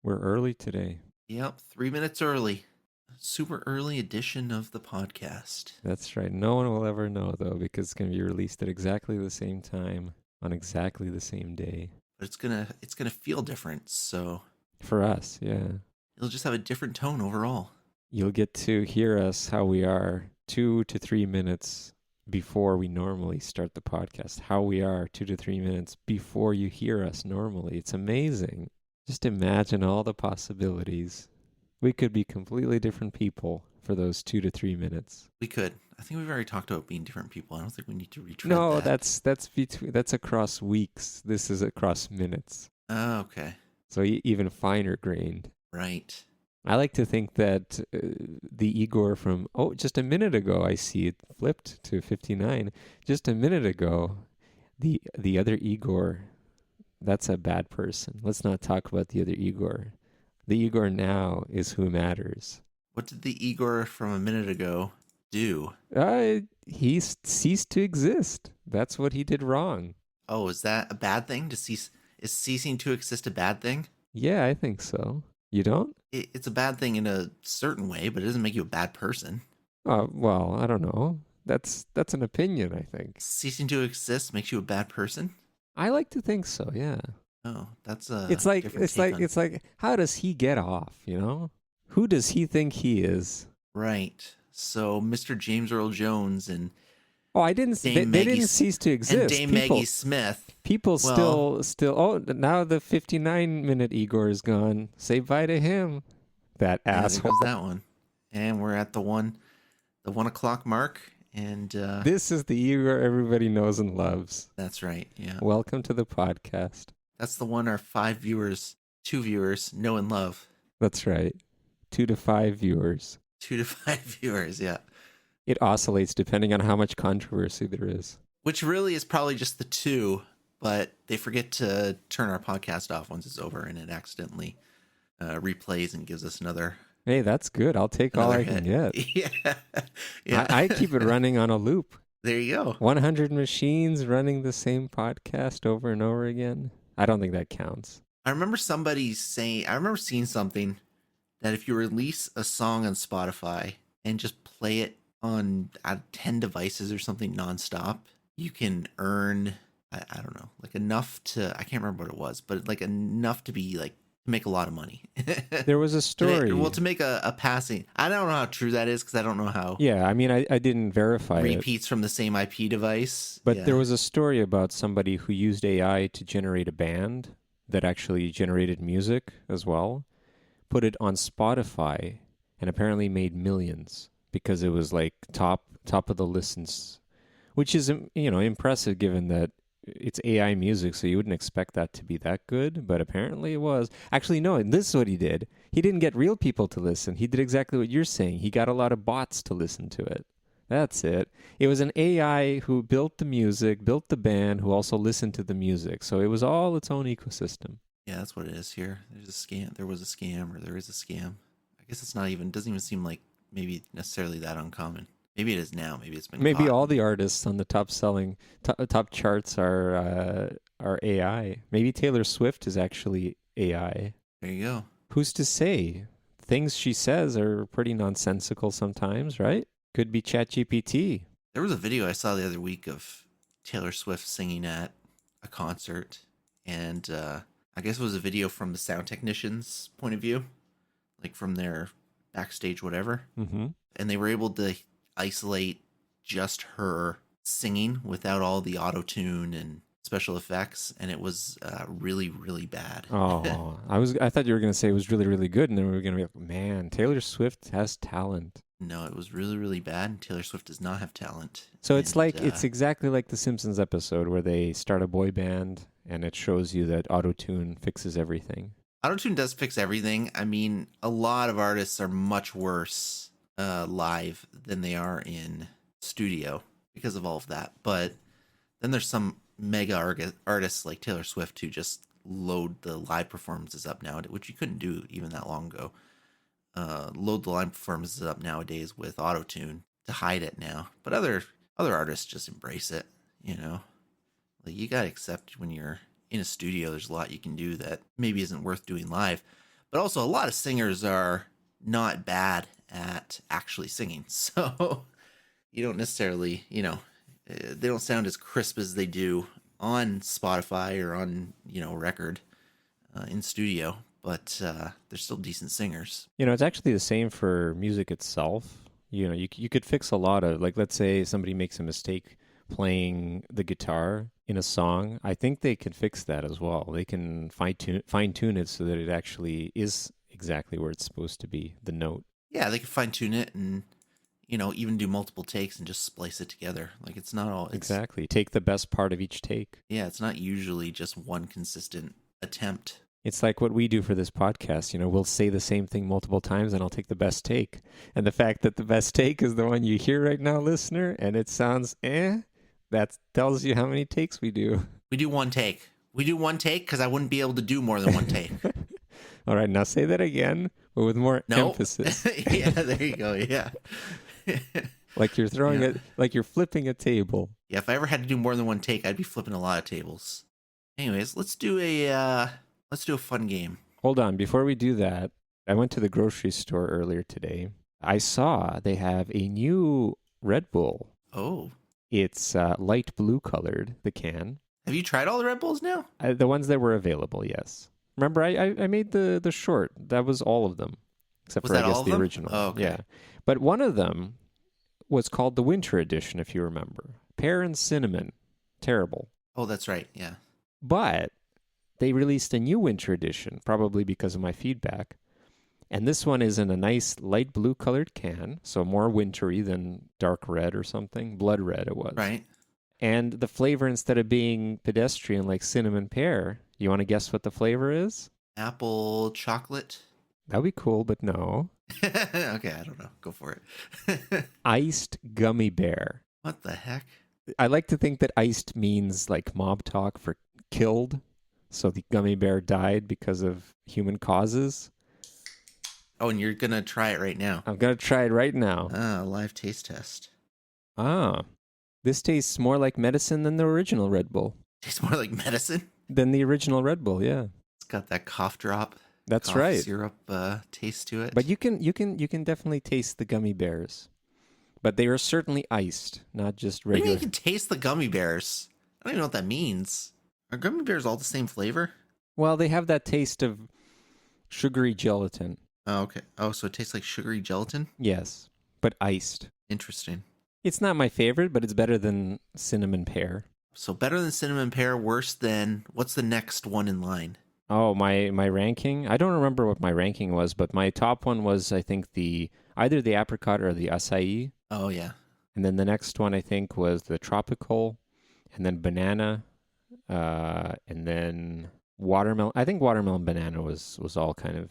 We're early today. Yep, 3 minutes early. Super early edition of the podcast. That's right. No one will ever know, though, because it's going to be released at exactly the same time on exactly the same day. But it's gonna feel different, so For us, yeah. it'll just have a different tone overall. You'll get to hear us how we are 2 to 3 minutes before we normally start the podcast. How we are 2 to 3 minutes before you hear us normally. It's amazing. Just imagine all the possibilities. We could be completely different people for those 2 to 3 minutes. We could. I think we've already talked about being different people. I don't think we need to retread No, that. that's across weeks. This is across minutes. Oh, okay. So even finer grained. Right. I like to think that the Igor from just a minute ago, I see it flipped to 59. Just a minute ago, the other Igor, that's a bad person. Let's not talk about the other Igor. The Igor now is who matters. What did the Igor from a minute ago do? He ceased to exist. That's what he did wrong. Oh, is that a bad thing? Is ceasing to exist a bad thing? Yeah, I think so. You don't? It's a bad thing in a certain way, but it doesn't make you a bad person. Well, I don't know. That's an opinion, I think. Ceasing to exist makes you a bad person? I like to think so, yeah. Oh, that's a It's like different it's take like on. it's like how does he get off, Who does he think he is? Right. So Mr. James Earl Jones and Oh, I didn't they, Dame they Maggie didn't cease to exist. and Dame Maggie Smith. People Well, still now the 59-minute Igor is gone. Say bye to him. That yeah, there asshole. goes that one. And we're at the 1 o'clock mark. And This is the Igor everybody knows and loves. that's right. Yeah. Welcome to the podcast. That's the one our 2 viewers know and love. That's right. 2 to 5 viewers. 2 to 5 viewers. Yeah. It oscillates depending on how much controversy there is. Which really is probably just the 2, but they forget to turn our podcast off once it's over and it accidentally replays and gives us another. Hey, that's good. I'll take all I can get. Yeah. Yeah. I keep it running on a loop. There you go. 100 machines running the same podcast over and over again. I don't think that counts. I remember seeing something that if you release a song on Spotify and just play it on 10 devices or something nonstop, you can earn, I don't know, like enough to, I can't remember what it was, but like enough to be like, make a lot of money. There was a story. To make a passing. I don't know how true that is because I don't know how. Yeah, I mean, I didn't verify repeats from the same IP device. But there was a story about somebody who used AI to generate a band that actually generated music as well, put it on Spotify, and apparently made millions because it was like top of the listens, which is impressive given that it's AI music, so you wouldn't expect that to be that good, but apparently it was. Actually, no, this is what he did. He didn't get real people to listen. He did exactly what you're saying. He got a lot of bots to listen to it. That's it. It was an AI who built the music, built the band, who also listened to the music. So it was all its own ecosystem. Yeah, that's what it is here. There's a scam. There was a scam, or there is a scam. I guess it's doesn't even seem like maybe necessarily that uncommon. Maybe it is now. Maybe it's been. Maybe caught. all the artists on the top charts are AI. Maybe Taylor Swift is actually AI. There you go. Who's to say? Things she says are pretty nonsensical sometimes, right? Could be ChatGPT. There was a video I saw the other week of Taylor Swift singing at a concert, and I guess it was a video from the sound technician's point of view, like from their backstage, whatever. Mm-hmm. And they were able to isolate just her singing without all the auto-tune and special effects, and it was really, really bad. Oh, I thought you were going to say it was really, really good, and then we were going to be like, man, Taylor Swift has talent. No, it was really, really bad, and Taylor Swift does not have talent. So it's it's exactly like the Simpsons episode where they start a boy band, and it shows you that auto-tune fixes everything. Auto-tune does fix everything. I mean, a lot of artists are much worse live than they are in studio because of all of that. But then there's some mega artists like Taylor Swift who just load the live performances up now, which you couldn't do even that long ago. Load the live performances up nowadays with auto-tune to hide it now. But other artists just embrace it, Like, you gotta accept when you're in a studio, there's a lot you can do that maybe isn't worth doing live. But also, a lot of singers are not bad at actually singing. So you don't necessarily, they don't sound as crisp as they do on Spotify or on, record in studio. But they're still decent singers. It's actually the same for music itself. You could fix a lot of, like, let's say somebody makes a mistake playing the guitar in a song. I think they can fix that as well. They can fine tune it so that it actually is exactly where it's supposed to be, the note. Yeah, they can fine tune it and, even do multiple takes and just splice it together. Like, it's not all... Exactly. Take the best part of each take. Yeah, it's not usually just one consistent attempt. It's like what we do for this podcast. We'll say the same thing multiple times and I'll take the best take. And the fact that the best take is the one you hear right now, listener, and it sounds that tells you how many takes we do. We do one take. We do one take because I wouldn't be able to do more than one take. All right, now say that again, but with more emphasis. Yeah, there you go. Yeah. Like you're throwing it, like you're flipping a table. Yeah, if I ever had to do more than one take, I'd be flipping a lot of tables. Anyways, let's do a fun game. Hold on, before we do that, I went to the grocery store earlier today. I saw they have a new Red Bull. Oh. It's light blue colored, the can. Have you tried all the Red Bulls now? The ones that were available, yes. Remember, I made the short. That was all of them, except for, I guess, the original. Oh, okay. Yeah. But one of them was called the Winter Edition, if you remember. Pear and cinnamon. Terrible. Oh, that's right. Yeah. But they released a new Winter Edition, probably because of my feedback. And this one is in a nice light blue colored can, so more wintry than dark red or something. Blood red it was. Right. And the flavor, instead of being pedestrian like cinnamon pear, you want to guess what the flavor is? Apple chocolate. That'd be cool, but no. Okay, I don't know. Go for it. Iced gummy bear. What the heck? I like to think that iced means like mob talk for killed. So the gummy bear died because of human causes. Oh, and you're going to try it right now. I'm going to try it right now. Live taste test. This tastes more like medicine than the original Red Bull. Tastes more like medicine? Than the original Red Bull, yeah. It's got that cough drop. That's cough right. Syrup taste to it. But you can definitely taste the gummy bears. But they are certainly iced, not just regular. What do you mean you can taste the gummy bears? I don't even know what that means. Are gummy bears all the same flavor? Well, they have that taste of sugary gelatin. Oh, okay. Oh, so it tastes like sugary gelatin? Yes, but iced. Interesting. It's not my favorite, but it's better than cinnamon pear. So better than cinnamon pear, worse than... What's the next one in line? Oh, my ranking? I don't remember what my ranking was, but my top one was, I think, either the apricot or the acai. Oh, yeah. And then the next one, I think, was the tropical, and then banana, and then watermelon. I think watermelon banana was all kind of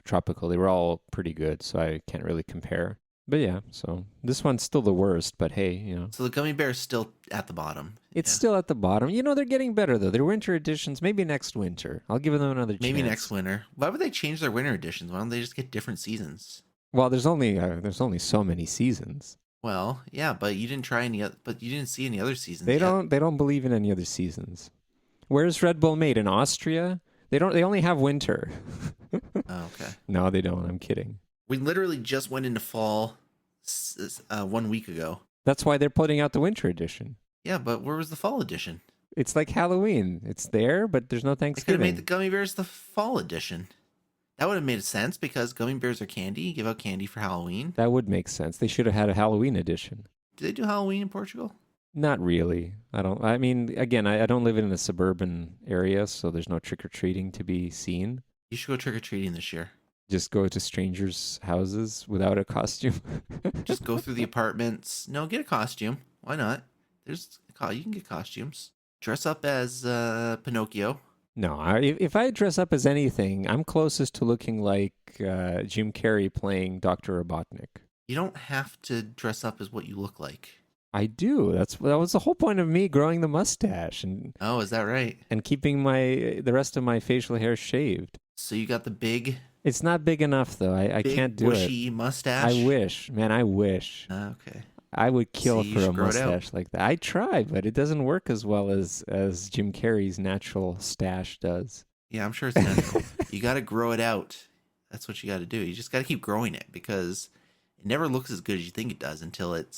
tropical. They were all pretty good, so I can't really compare. But yeah, so this one's still the worst, but hey, So the gummy bear is still at the bottom. It's still at the bottom. They're getting better, though. Their winter editions, maybe next winter. I'll give them another chance. Maybe next winter. Why would they change their winter editions? Why don't they just get different seasons? Well, there's only so many seasons. Well, yeah, but you didn't try but you didn't see any other seasons. They don't believe in any other seasons. Where's Red Bull made? In Austria? They only have winter. Oh, okay. No, they don't. I'm kidding. We literally just went into fall 1 week ago. That's why they're putting out the winter edition. Yeah, but where was the fall edition? It's like Halloween. It's there, but there's no They could have Thanksgiving. made the gummy bears the fall edition. That would have made sense because gummy bears are candy. You give out candy for Halloween. That would make sense. They should have had a Halloween edition. Do they do Halloween in Portugal? Not really. I mean, again, I don't live in a suburban area, so there's no trick-or-treating to be seen. You should go trick-or-treating this year. Just go to strangers' houses without a costume. Just go through the apartments. No, get a costume. Why not? You can get costumes. Dress up as Pinocchio. No, if I dress up as anything, I'm closest to looking like Jim Carrey playing Dr. Robotnik. You don't have to dress up as what you look like. I do. That was the whole point of me growing the mustache and Oh, is that right? and keeping the rest of my facial hair shaved. So you got the big It's not big enough though. I can't do bushy it. mustache. I wish, man. I wish. Okay. I would kill See, you for a should grow it out. mustache like that. I try, but it doesn't work as well as Jim Carrey's natural stash does. Yeah, I'm sure it's natural. You got to grow it out. That's what you got to do. You just got to keep growing it because it never looks as good as you think it does until it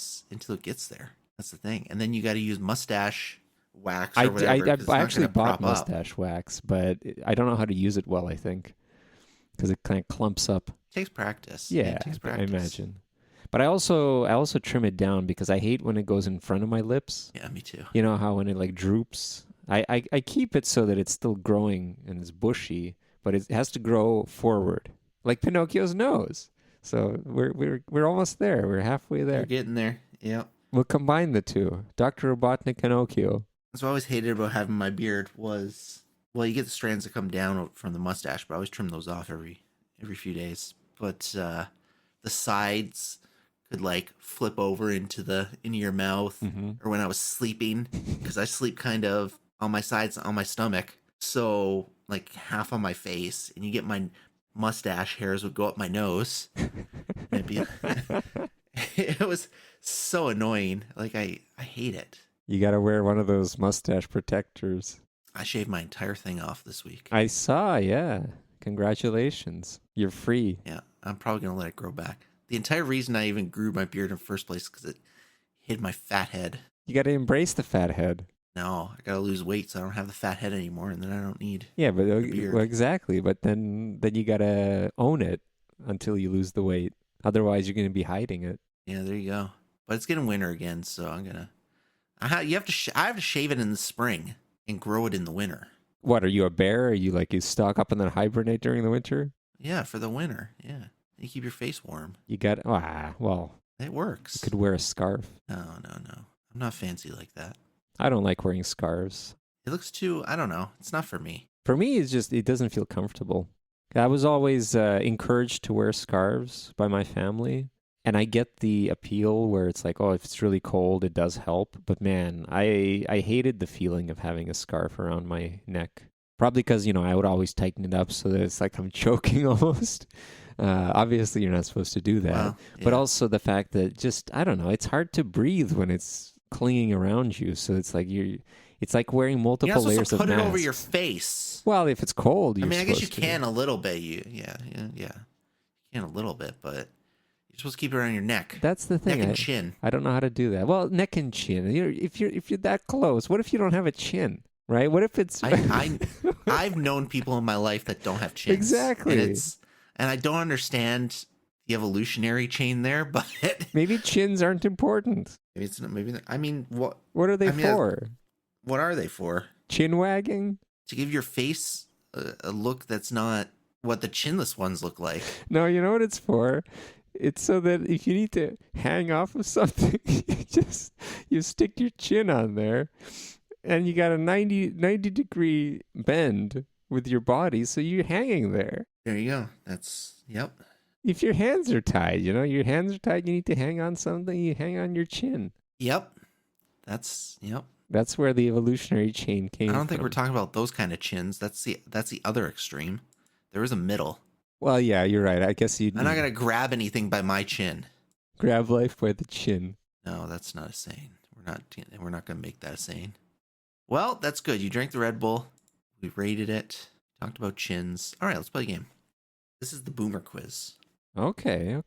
gets there. That's the thing. And then you got to use mustache wax or whatever. 'Cause it's I not actually gonna bought prop up. mustache wax, but I don't know how to use it well, I think, because it kind of clumps up. It takes practice. Yeah, It takes I practice. imagine. But I also trim it down because I hate when it goes in front of my lips. Yeah, me too. You know how when it like droops? I keep it so that it's still growing and it's bushy, but it has to grow forward, like Pinocchio's nose. So we're almost there. We're halfway You're there. getting there. Yep. We'll combine the two. Dr. Robotnik Pinocchio. That's what I always hated about having my beard was, well, you get the strands that come down from the mustache, but I always trim those off every few days. But the sides could like flip over into your mouth, or when I was sleeping, because I sleep kind of on my sides, on my stomach, so like half on my face, and you get my mustache hairs would go up my nose. It'd be, it was so annoying. Like I hate it. You got to wear one of those mustache protectors. I shaved my entire thing off this week. I saw, yeah. Congratulations. You're free. Yeah, I'm probably going to let it grow back. The entire reason I even grew my beard in the first place is because it hid my fat head. You got to embrace the fat head. No, I got to lose weight so I don't have the fat head anymore, and then I don't need Yeah, but beard. well, exactly. But then you got to own it until you lose the weight. Otherwise, you're going to be hiding it. Yeah, there you go. But it's getting winter again, so I'm going to... I have to shave it in the spring and grow it in the winter. What, are you a bear? Are you like you stock up and then hibernate during the winter? Yeah, for the winter. Yeah. You keep your face warm. You got, well, It works. you could wear a scarf. No. I'm not fancy like that. I don't like wearing scarves. It looks too, I don't know. It's not for me. For me, it's just, it doesn't feel comfortable. I was always encouraged to wear scarves by my family. And I get the appeal where it's like, oh, if it's really cold, it does help. But man, I hated the feeling of having a scarf around my neck. Probably because, I would always tighten it up so that it's like I'm choking almost. Obviously, you're not supposed to do that. Well, yeah. But also the fact that just, I don't know, it's hard to breathe when it's clinging around you. So it's like it's like wearing multiple You're not layers supposed to of put masks. it over your face. Well, if it's cold, I you're mean, I guess you supposed to. can a little bit. Yeah. You can a little bit, but you're supposed to keep it around your neck. That's the thing. Neck and chin. I don't know how to do that. Well, neck and chin. If you're that close, what if you don't have a chin? Right? What if it's I've known people in my life that don't have chins. Exactly. And I don't understand the evolutionary chain there, but maybe chins aren't important. maybe it's not. I mean, what? What are they for? What are they for? Chin wagging? To give your face a look that's not what the chinless ones look like. No, you know what it's for? It's so that if you need to hang off of something, you stick your chin on there, and you got a 90 degree bend with your body, so you're hanging there. There you go. Yep. If your hands are tied, you need to hang on something, you hang on your chin. Yep. Yep. That's where the evolutionary chain came from. I don't think we're talking about those kind of chins. That's the other extreme. There is a middle. Well, yeah, you're right. I guess I'm not going to grab anything by my chin. grab life by the chin. No, that's not a saying. We're not going to make that a saying. Well, that's good. You drank the Red Bull. We rated it. Talked about chins. All right, let's play a game. This is the boomer quiz. Okay.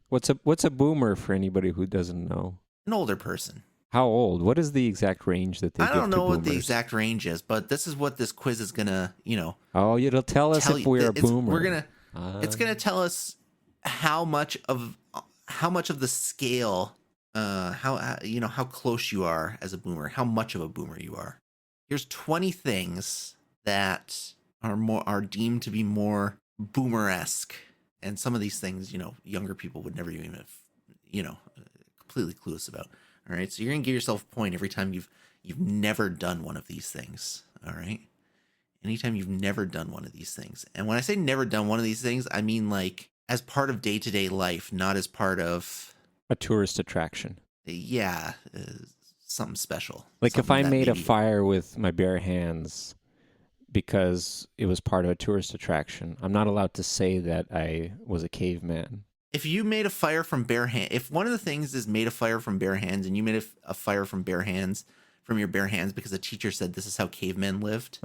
What's a boomer for anybody who doesn't know? An older person. How old? What is the exact range that they give to I don't know what the boomers? exact range is, but this is what this quiz is going to, Oh, it'll tell us if we're a boomer. It's going to tell us how much of the scale, how close you are as a boomer, how much of a boomer you are. Here's 20 things that are deemed to be more boomer-esque. And some of these things, younger people would never even have, completely clueless about. All right. So you're going to give yourself a point every time you've never done one of these things. All right. Anytime you've never done one of these things. And when I say never done one of these things, I mean like as part of day-to-day life, not as part of a tourist attraction. Yeah. Something special. Like something if I made a fire with my bare hands because it was part of a tourist attraction, I'm not allowed to say that I was a caveman. If you made a fire from bare hands, if one of the things is made a fire from bare hands and you made a fire from bare hands, from your bare hands because a teacher said this is how cavemen lived,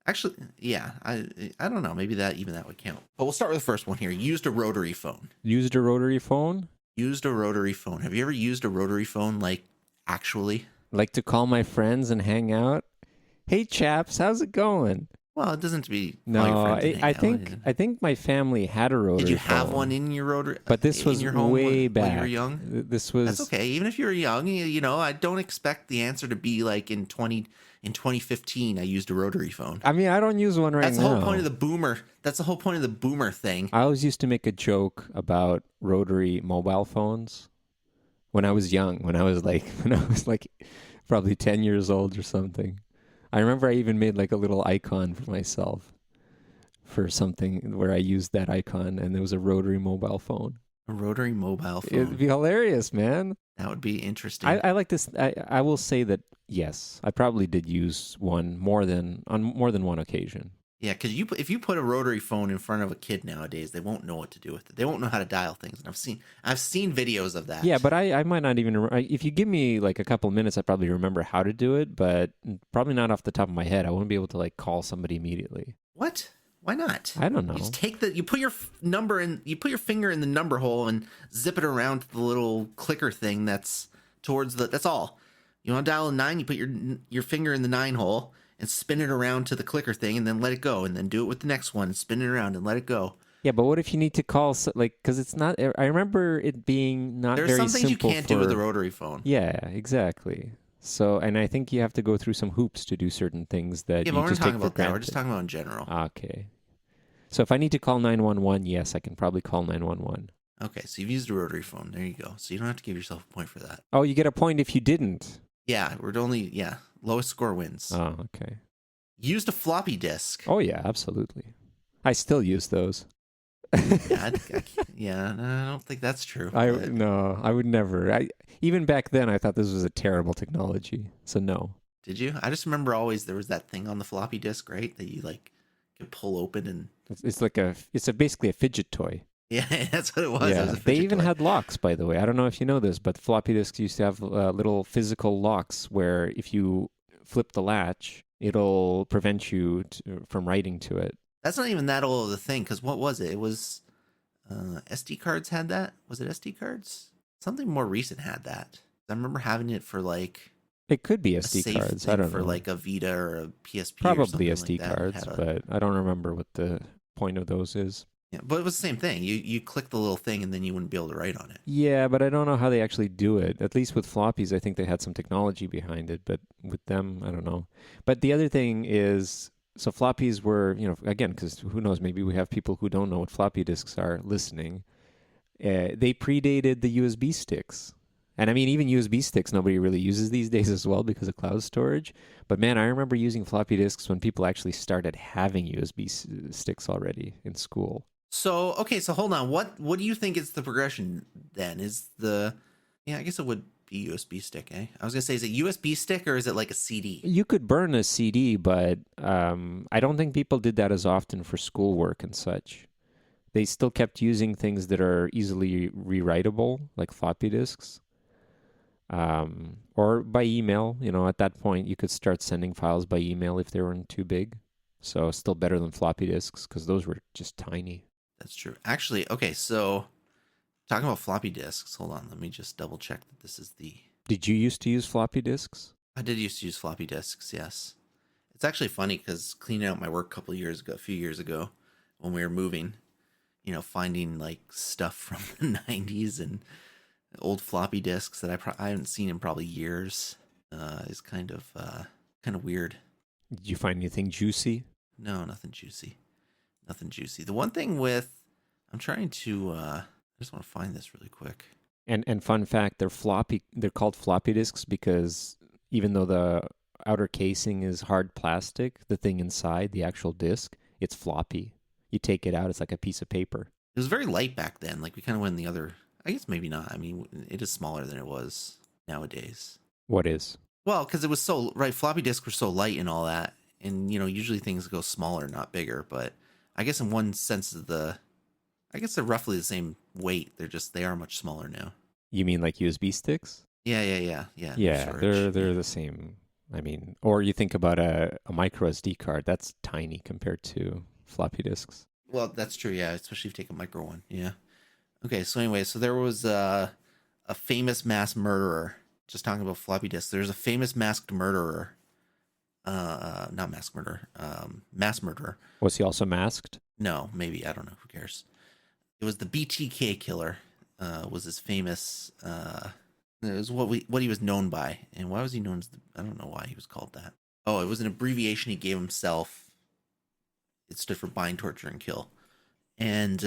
Actually, yeah, I don't know. Maybe that would count. But we'll start with the first one here. Used a rotary phone. Used a rotary phone? Used a rotary phone. Have you ever used a rotary phone, like, actually? Like to call my friends and hang out? Hey chaps, how's it going? Well, it doesn't have to be No, all your friends and I hang out. think I think my family had a rotary Did you have phone, one in your rotary? but this in was your home way when you were back. young? This That's was okay. Even if you were young, you know, I don't expect the answer to be like in 2015. I used a rotary phone. I mean, I don't use one right That's the now. whole point of the boomer. That's the whole point of the boomer thing. I always used to make a joke about rotary mobile phones when I was young, when I was like probably 10 years old or something. I remember I even made like a little icon for myself for something where I used that icon, and there was a rotary mobile phone. A rotary mobile It'd phone. be hilarious, man. That would be interesting. I like this. I will say that yes, I probably did use one on more than one occasion. Yeah, because if you put a rotary phone in front of a kid nowadays, they won't know what to do with it. They won't know how to dial things. And I've seen videos of that. Yeah, but I might not even. If you give me like a couple minutes, I probably remember how to do it, but probably not off the top of my head. I wouldn't be able to like call somebody immediately. What? Why not? I don't know. You just you put your number in, you put your finger in the number hole and zip it around to the little clicker thing that's towards that's all. You want to dial a 9, you put your finger in the 9 hole and spin it around to the clicker thing and then let it go, and then do it with the next one and spin it around and let it go. Yeah, but what if you need to call, because it's not, I remember it being not very simple. There's some things you can't do with a rotary phone. Yeah, exactly. So, and I think you have to go through some hoops to do certain things that Yeah, you but we're just not take talking for about that. granted. We're just talking about in general. Okay. So if I need to call 911, yes, I can probably call 911. Okay, so you've used a rotary phone. There you go. So you don't have to give yourself a point for that. Oh, you get a point if you didn't. Yeah, lowest score wins. Oh, okay. Used a floppy disk. Oh, yeah, absolutely. I still use those. Yeah, I don't think that's true. No, I would never. Even back then, I thought this was a terrible technology. So no. Did you? I just remember always there was that thing on the floppy disk, right? That you like could pull open and It's basically a fidget toy. yeah, that's what it was. Yeah, It was a they fidget even toy. had locks, by the way. I don't know if you know this, but floppy disks used to have little physical locks where if you flip the latch, it'll prevent you from writing to it. That's not even that old of a thing. Because what was it? It was SD cards had that. Was it SD cards? Something more recent had that. I remember having it for like It could be a SD safe cards. thing I don't for know. like a Vita or a PSP. Probably or something SD like that. cards, but I don't remember what the point of those is. Yeah, but it was the same thing. You click the little thing and then you wouldn't be able to write on it. Yeah, but I don't know how they actually do it. At least with floppies, I think they had some technology behind it, but with them, I don't know. But the other thing is, so floppies were, again, because who knows, maybe we have people who don't know what floppy disks are listening. They predated the USB sticks. And I mean, even USB sticks, nobody really uses these days as well because of cloud storage. But man, I remember using floppy disks when people actually started having USB sticks already in school. So, okay, so hold on. What do you think is the progression then? I guess it would be USB stick, eh? I was going to say, is it USB stick or is it like a CD? You could burn a CD, but I don't think people did that as often for schoolwork and such. They still kept using things that are easily rewritable, like floppy disks. Or by email, at that point, you could start sending files by email if they weren't too big. So still better than floppy disks because those were just tiny. That's true. Actually, okay, so talking about floppy disks, hold on, let me just double check that this is the... Did you used to use floppy disks? I did used to use floppy disks, yes. It's actually funny because cleaning out my work a few years ago, when we were moving, finding like stuff from the 90s and old floppy disks that I haven't seen in probably years is kind of weird. Did you find anything juicy? No, nothing juicy. Nothing juicy. The one thing I'm trying to, I just want to find this really quick. And fun fact, they're called floppy disks because even though the outer casing is hard plastic, the thing inside, the actual disk, it's floppy. You take it out, it's like a piece of paper. It was very light back then. Like we kind of went in the other, I guess maybe not. I mean, it is smaller than it was nowadays. What is? Well, because it was floppy disks were so light and all that. And, usually things go smaller, not bigger. But I guess in one sense I guess they're roughly the same weight. They are much smaller now. You mean like USB sticks? Yeah. Yeah, Storage. they're the same I mean, or you think about a micro SD card, that's tiny compared to floppy disks. Well, that's true. Yeah, especially if you take a micro one. Yeah. Okay. So anyway, so there was a famous mass murderer. Just talking about floppy disks. There's a famous masked murderer. Not masked murderer. Mass murderer. Was he also masked? No, maybe I don't know. Who cares? It was the BTK killer. Was his famous. It was what he was known by, and why was he known as? I don't know why he was called that. Oh, it was an abbreviation he gave himself. It stood for bind, torture, and kill. And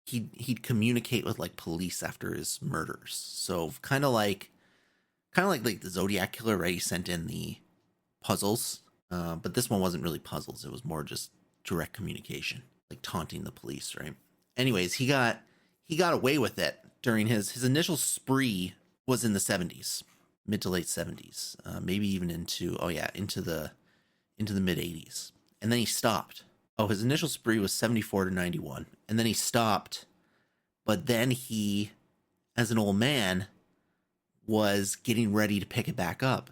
he'd communicate with like police after his murders. So kind of like the Zodiac killer, right? He sent in the puzzles, but this one wasn't really puzzles. It was more just direct communication, like taunting the police, right? Anyways, he got away with it during his initial spree was in the 70s, mid to late 70s, maybe even into the mid 80s, and then he stopped. Oh, his initial spree was 74 to 91, and then he stopped. But then he, as an old man, was getting ready to pick it back up.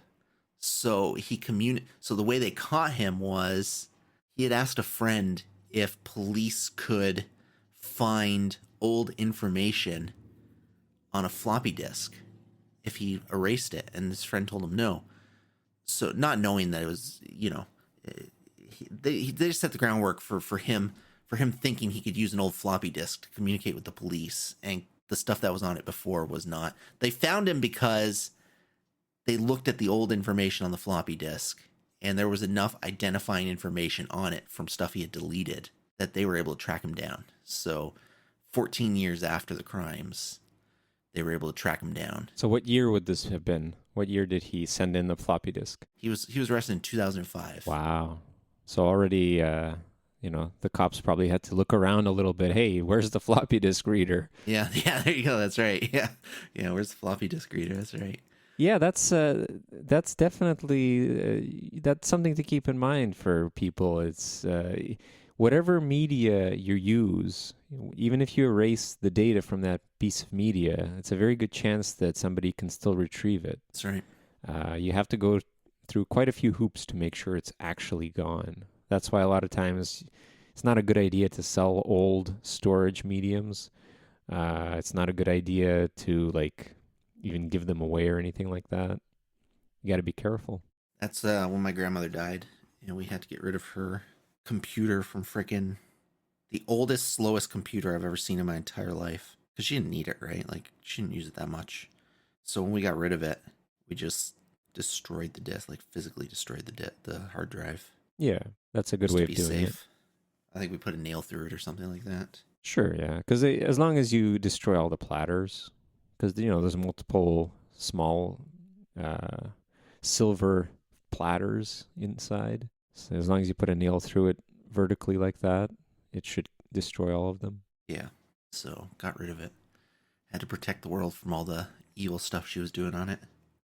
So So the way they caught him was he had asked a friend if police could find old information on a floppy disk if he erased it, and his friend told him no. So not knowing that it was, they just set the groundwork for him thinking he could use an old floppy disk to communicate with the police, and the stuff that was on it before was not. They found him because they looked at the old information on the floppy disk, and there was enough identifying information on it from stuff he had deleted that they were able to track him down. So 14 years after the crimes, they were able to track him down. So what year would this have been? What year did he send in the floppy disk? He was arrested in 2005. Wow. So already, the cops probably had to look around a little bit. Hey, where's the floppy disk reader? Yeah, there you go. That's right. Yeah. Where's the floppy disk reader? That's right. Yeah, that's definitely that's something to keep in mind for people. It's whatever media you use, even if you erase the data from that piece of media, it's a very good chance that somebody can still retrieve it. That's right. You have to go through quite a few hoops to make sure it's actually gone. That's why a lot of times it's not a good idea to sell old storage mediums. It's not a good idea to even give them away or anything like that. You got to be careful. That's when my grandmother died, and we had to get rid of her computer from frickin' the oldest, slowest computer I've ever seen in my entire life. Because she didn't need it, right? Like, she didn't use it that much. So when we got rid of it, we just destroyed the disk, like physically destroyed the hard drive. Yeah, that's a good Just way to of be doing safe. it. I think we put a nail through it or something like that. Sure, yeah, because as long as you destroy all the platters, because there's multiple small silver platters inside. So as long as you put a nail through it vertically like that, it should destroy all of them. Yeah. So got rid of it. Had to protect the world from all the evil stuff she was doing on it.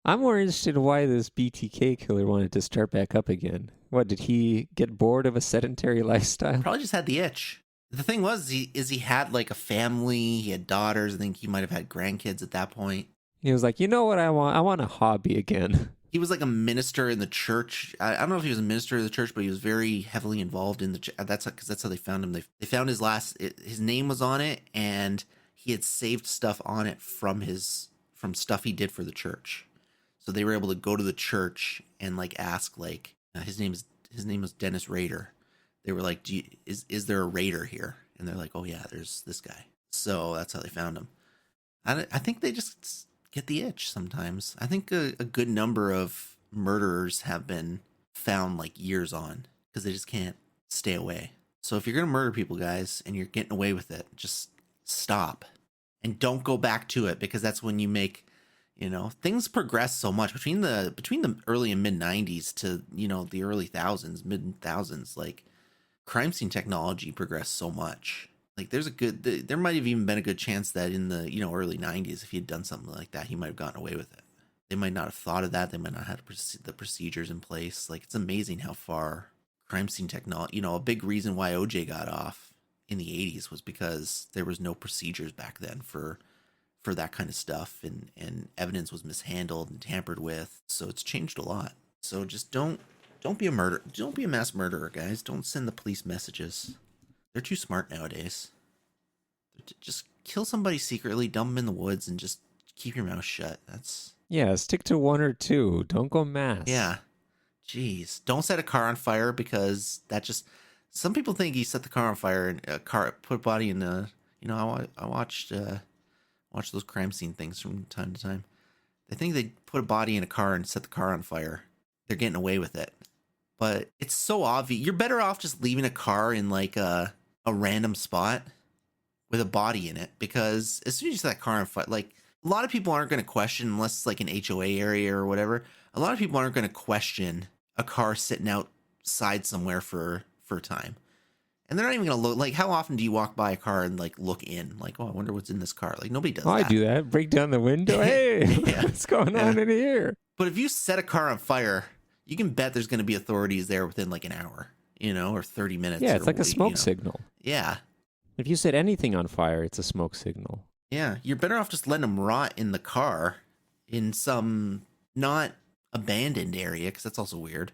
I'm more interested in why this BTK killer wanted to start back up again. What, did he get bored of a sedentary lifestyle? Probably just had the itch. The thing was, he had like a family. He had daughters. I think he might have had grandkids at that point. He was like, you know what I want? I want a hobby again. He was like a minister in the church. I don't know if he was a minister of the church, but he was very heavily involved in the church. That's how they found him. They found his name was on it, and he had saved stuff on it from stuff he did for the church. So they were able to go to the church and ask his name was Dennis Rader. They were like, is there a Raider here? And they're like, oh yeah, there's this guy. So that's how they found him. I think they just get the itch sometimes. I think a good number of murderers have been found years on because they just can't stay away. So if you're going to murder people, guys, and you're getting away with it, just stop and don't go back to it, because that's when you make, things progress so much between the early and mid 90s to, the early thousands, mid thousands, crime scene technology progressed so much. There might have even been a good chance that in the, early 90s, if he had done something like that, he might have gotten away with it. They might not have thought of that. They might not have the procedures in place. It's amazing how far crime scene technology, a big reason why OJ got off in the 80s was because there was no procedures back then for that kind of stuff, and evidence was mishandled and tampered with. So it's changed a lot. So just don't be a murderer. Don't be a mass murderer, guys. Don't send the police messages. They're too smart nowadays. Just kill somebody secretly, dump them in the woods, and just keep your mouth shut. That's Yeah, stick to one or two. Don't go mass. yeah. Jeez, don't set a car on fire because that just. Some people think you set the car on fire and a car put a body in a. You know, I watched those crime scene things from time to time. They think they put a body in a car and set the car on fire. They're getting away with it, but it's so obvious. You're better off just leaving a car in like a random spot with a body in it, because as soon as you set that car on fire, like a lot of people aren't going to question unless it's like an HOA area or whatever. A lot of people aren't going to question a car sitting outside somewhere for a time. And they're not even going to look. Like, how often do you walk by a car and like look in? Like, oh, I wonder what's in this car. Like, nobody does that. I do that. Break down the window. Hey, Yeah. what's going on in here? But if you set a car on fire, you can bet there's going to be authorities there within like an hour, or 30 minutes. Yeah, it's or, like a smoke signal. Yeah. If you set anything on fire, it's a smoke signal. Yeah. You're better off just letting them rot in the car in some not abandoned area, because that's also weird,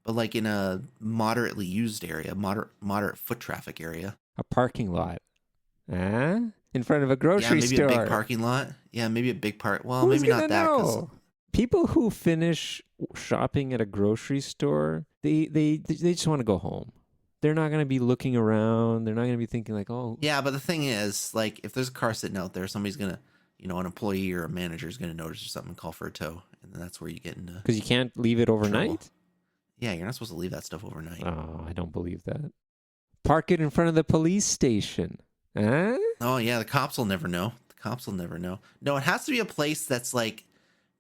but like in a moderately used area, moderate foot traffic area. A parking lot. In front of a grocery Yeah, maybe store. a big parking lot. Yeah, maybe a big part. Well, Who's maybe not gonna that. 'Cause know? People who finish shopping at a grocery store, they just want to go home. They're not going to be looking around. They're not going to be thinking like, oh. Yeah, but the thing is, like, if there's a car sitting out there, somebody's going to, an employee or a manager is going to notice or something and call for a tow. And then that's where you get into. Because you can't leave it overnight? Trouble. Yeah, you're not supposed to leave that stuff overnight. Oh, I don't believe that. Park it in front of the police station. Huh? Oh, yeah, the cops will never know. No, it has to be a place that's, like,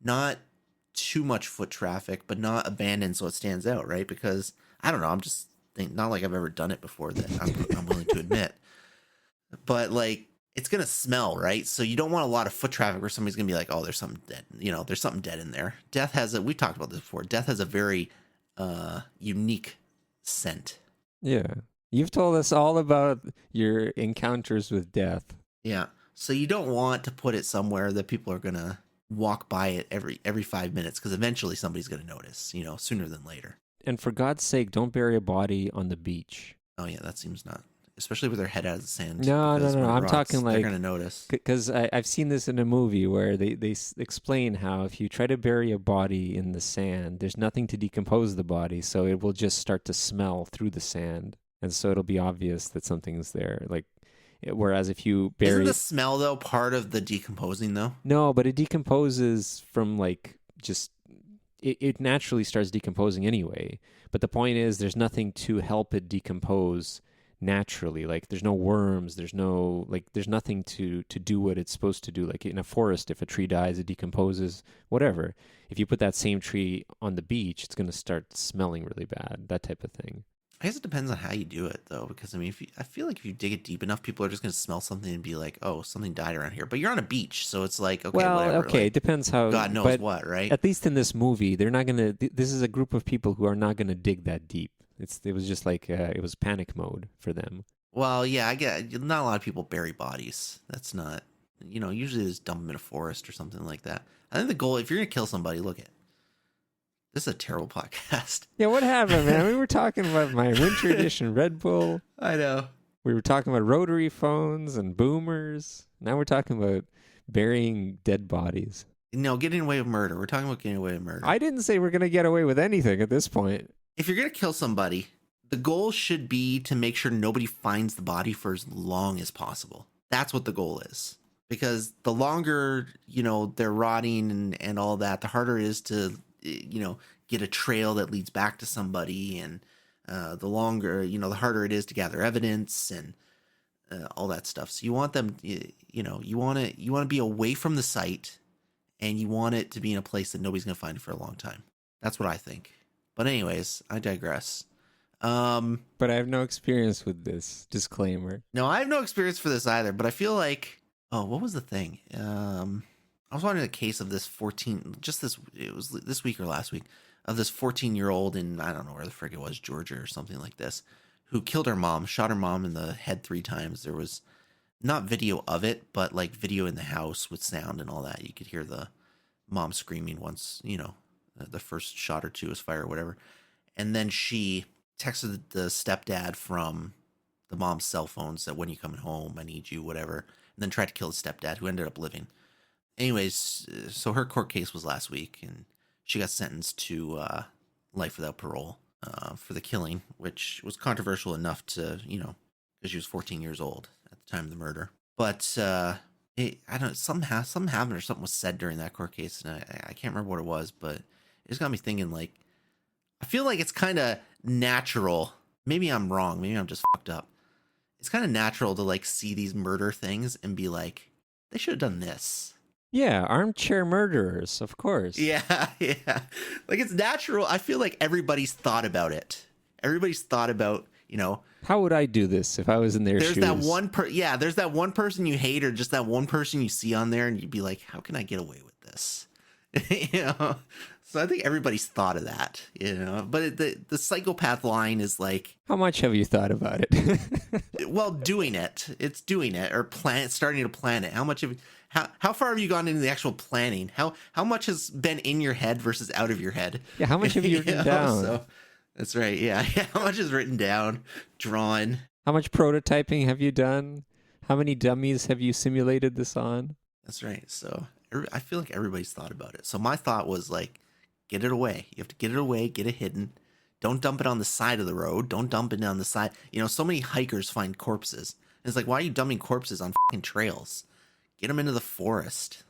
not too much foot traffic, but not abandoned so it stands out, right? Because, I don't know, I'm just thinking, not like I've ever done it before that I'm willing to admit. But, like, it's going to smell, right? So you don't want a lot of foot traffic where somebody's going to be like, oh, there's something dead. There's something dead in there. We talked about this before. Death has a very unique scent. Yeah. You've told us all about your encounters with death. Yeah. So you don't want to put it somewhere that people are going to walk by it every 5 minutes, because eventually somebody's going to notice, sooner than later. And for God's sake, don't bury a body on the beach. Oh, yeah, that seems not, especially with their head out of the sand. No. I'm talking like, they're going to notice. Because I've seen this in a movie where they explain how if you try to bury a body in the sand, there's nothing to decompose the body, so it will just start to smell through the sand. And so it'll be obvious that something's there. Like, whereas if you bury... Isn't the smell, though, part of the decomposing, though? No, but it decomposes from, like, just... It naturally starts decomposing anyway. But the point is, there's nothing to help it decompose naturally. Like, there's no worms, there's nothing to do what it's supposed to do. Like in a forest, if a tree dies, it decomposes, whatever. If you put that same tree on the beach, it's going to start smelling really bad, that type of thing. I guess it depends on how you do it, though, because, I mean, I feel like if you dig it deep enough, people are just going to smell something and be like, oh, something died around here. But you're on a beach, so it's like, okay, whatever. Okay, like, it depends how... God knows what, right? At least in this movie, they're not going to... This is a group of people who are not going to dig that deep. It was just like, it was panic mode for them. Well, yeah, I get... Not a lot of people bury bodies. That's not... usually they just dump them in a forest or something like that. I think the goal, if you're going to kill somebody, look at... This is a terrible podcast. Yeah, what happened, man? We were talking about my winter edition Red Bull. I know. We were talking about rotary phones and boomers. Now we're talking about burying dead bodies. No, getting away with murder. We're talking about getting away with murder. I didn't say we're going to get away with anything at this point. If you're going to kill somebody, the goal should be to make sure nobody finds the body for as long as possible. That's what the goal is. Because the longer, they're rotting and all that, the harder it is to... get a trail that leads back to somebody, and the longer, the harder it is to gather evidence and all that stuff. So you want them, you want to be away from the site, and you want it to be in a place that nobody's going to find it for a long time. That's what I think. But anyways, I digress. But I have no experience with this. Disclaimer. No, I have no experience for this either, but I feel like, what was the thing? I was watching a case of this it was this week or last week, of this 14-year-old in, I don't know where the frig it was, Georgia or something like this, who killed her mom, shot her mom in the head 3 times. There was not video of it, but like video in the house with sound and all that. You could hear the mom screaming once, the first shot or two was fired or whatever. And then she texted the stepdad from the mom's cell phone, said, when you coming home? I need you, whatever. And then tried to kill the stepdad, who ended up living. Anyways, so her court case was last week, and she got sentenced to life without parole for the killing, which was controversial enough to, because she was 14 years old at the time of the murder. But I don't, something happened or something was said during that court case, and I can't remember what it was, but it just got me thinking, like, I feel like it's kind of natural. Maybe I'm wrong. Maybe I'm just fucked up. It's kind of natural to, like, see these murder things and be like, they should have done this. Yeah, Armchair Murderers, of course. Yeah, yeah. Like, it's natural. I feel like everybody's thought about it. Everybody's thought about, how would I do this if I was in their there's shoes? there's that one person you hate, or just that one person you see on there, and you'd be like, how can I get away with this? So I think everybody's thought of that, but the psychopath line is like, how much have you thought about it? well, doing it, or starting to plan it. How far have you gone into the actual planning? How much has been in your head versus out of your head? Yeah, how much have you written down? So, that's right. Yeah. How much is written down, drawn? How much prototyping have you done? How many dummies have you simulated this on? That's right. So I feel like everybody's thought about it. So my thought was like, get it away. You have to get it away, get it hidden. Don't dump it on the side of the road. Don't dump it on the side. So many hikers find corpses. And it's like, why are you dumping corpses on fucking trails? Get them into the forest.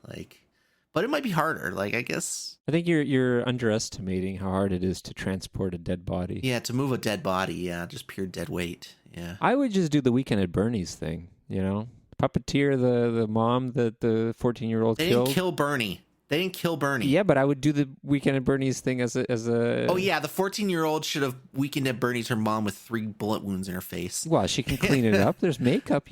But it might be harder. I guess. I think you're underestimating how hard it is to transport a dead body. Yeah, to move a dead body. Yeah, just pure dead weight. Yeah. I would just do the Weekend at Bernie's thing, Puppeteer the mom that the 14-year-old killed. They didn't kill Bernie. Yeah, but I would do the Weekend at Bernie's thing as a. Oh yeah, the 14-year-old should have Weekend at Bernie's her mom with 3 bullet wounds in her face. Well, she can clean it up. There's makeup,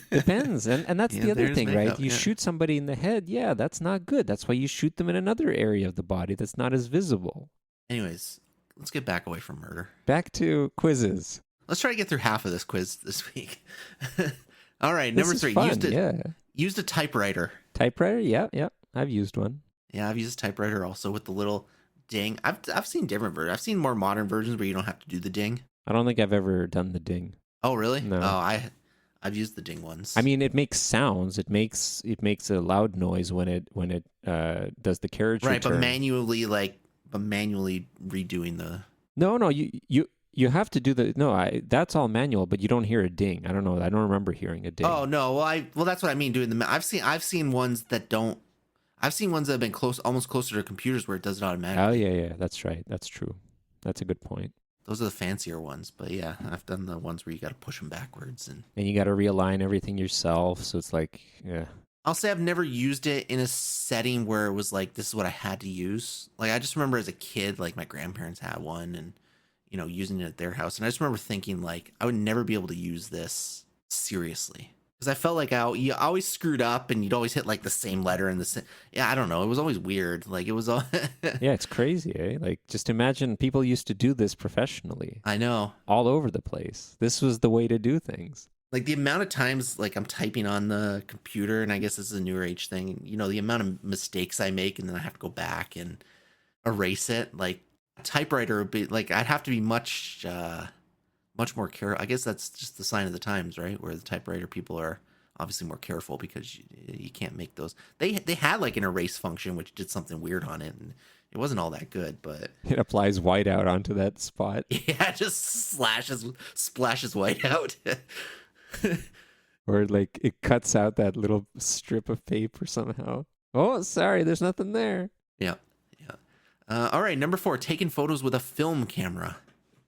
Depends. And that's the other thing, makeup, right? You shoot somebody in the head, yeah, that's not good. That's why you shoot them in another area of the body that's not as visible. Anyways, let's get back away from murder. Back to quizzes. Let's try to get through half of this quiz this week. All right, this number 3. Fun, used a typewriter. Typewriter? Yeah. I've used one. Yeah, I've used a typewriter also with the little ding. I've seen different versions. I've seen more modern versions where you don't have to do the ding. I don't think I've ever done the ding. Oh, really? No. Oh, I've used the ding ones. I mean, it makes sounds. It makes a loud noise when it does the carriage right, return. but manually redoing the. No, you have to do that's all manual, but you don't hear a ding. I don't know. I don't remember hearing a ding. Oh no, well that's what I mean doing the. I've seen ones that don't. I've seen ones that have been almost closer to computers where it does it automatically. Oh yeah, that's right. That's true. That's a good point. Those are the fancier ones, but yeah, I've done the ones where you got to push them backwards and you got to realign everything yourself. So it's like, yeah. I'll say I've never used it in a setting where it was like this is what I had to use. Like I just remember as a kid, like my grandparents had one, and using it at their house, and I just remember thinking like I would never be able to use this seriously. Because I felt like you always screwed up, and you'd always hit like the same letter and the same. Yeah, I don't know. It was always weird. Like it was all. Yeah, it's crazy, eh? Like just imagine people used to do this professionally. I know. All over the place. This was the way to do things. Like the amount of times like I'm typing on the computer, and I guess this is a newer age thing. The amount of mistakes I make, and then I have to go back and erase it. Like a typewriter would be like I'd have to be much more careful. I guess that's just the sign of the times, right? Where the typewriter people are obviously more careful because you can't make those. They had like an erase function which did something weird on it, and it wasn't all that good, but it applies whiteout onto that spot. Yeah, it just splashes whiteout. Or like it cuts out that little strip of paper somehow. Oh, sorry, there's nothing there. Yeah. All right, number 4, taking photos with a film camera.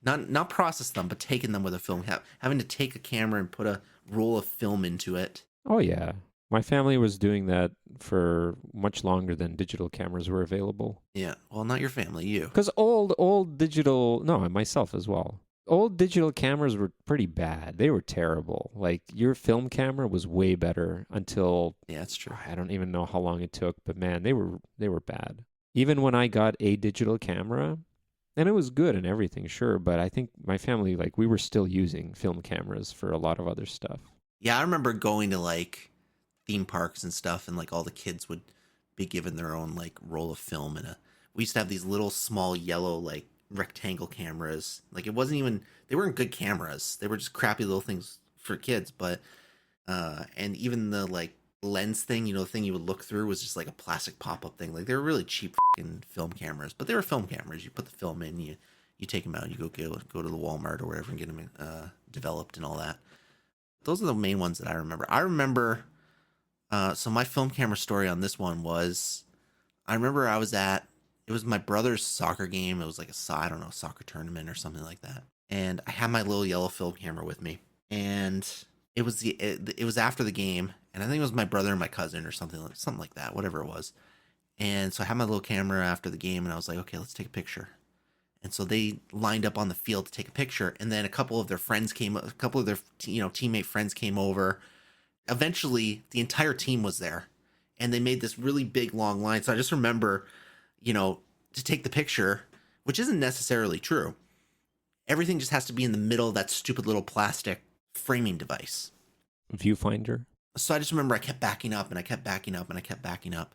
Not process them, but taking them with a film. Having to take a camera and put a roll of film into it. Oh, yeah. My family was doing that for much longer than digital cameras were available. Yeah. Well, not your family, you. Because old digital... No, myself as well. Old digital cameras were pretty bad. They were terrible. Like, your film camera was way better until... Yeah, that's true. I don't even know how long it took, but man, they were bad. Even when I got a digital camera... And it was good and everything, sure, but I think my family, like, we were still using film cameras for a lot of other stuff. Yeah, I remember going to, like, theme parks and stuff, and, like, all the kids would be given their own, like, roll of film. we used to have these little small yellow like rectangle cameras. Like it wasn't even they weren't good cameras. They were just crappy little things for kids. But and even the like lens thing, the thing you would look through was just like a plastic pop up thing. Like they were really cheap fucking film cameras, but they were film cameras. You put the film in, you take them out, you go to the Walmart or whatever and get them developed and all that. Those are the main ones that I remember. I remember. So my film camera story on this one was, I remember it was my brother's soccer game. It was like I don't know, soccer tournament or something like that. And I had my little yellow film camera with me. And it was after the game. And I think it was my brother and my cousin or something like that, whatever it was. And so I had my little camera after the game and I was like, okay, let's take a picture. And so they lined up on the field to take a picture. And then a couple of their teammate friends came over. Eventually the entire team was there and they made this really big long line. So I just remember, to take the picture, which isn't necessarily true. Everything just has to be in the middle of that stupid little plastic framing device. Viewfinder. So I just remember I kept backing up and I kept backing up and I kept backing up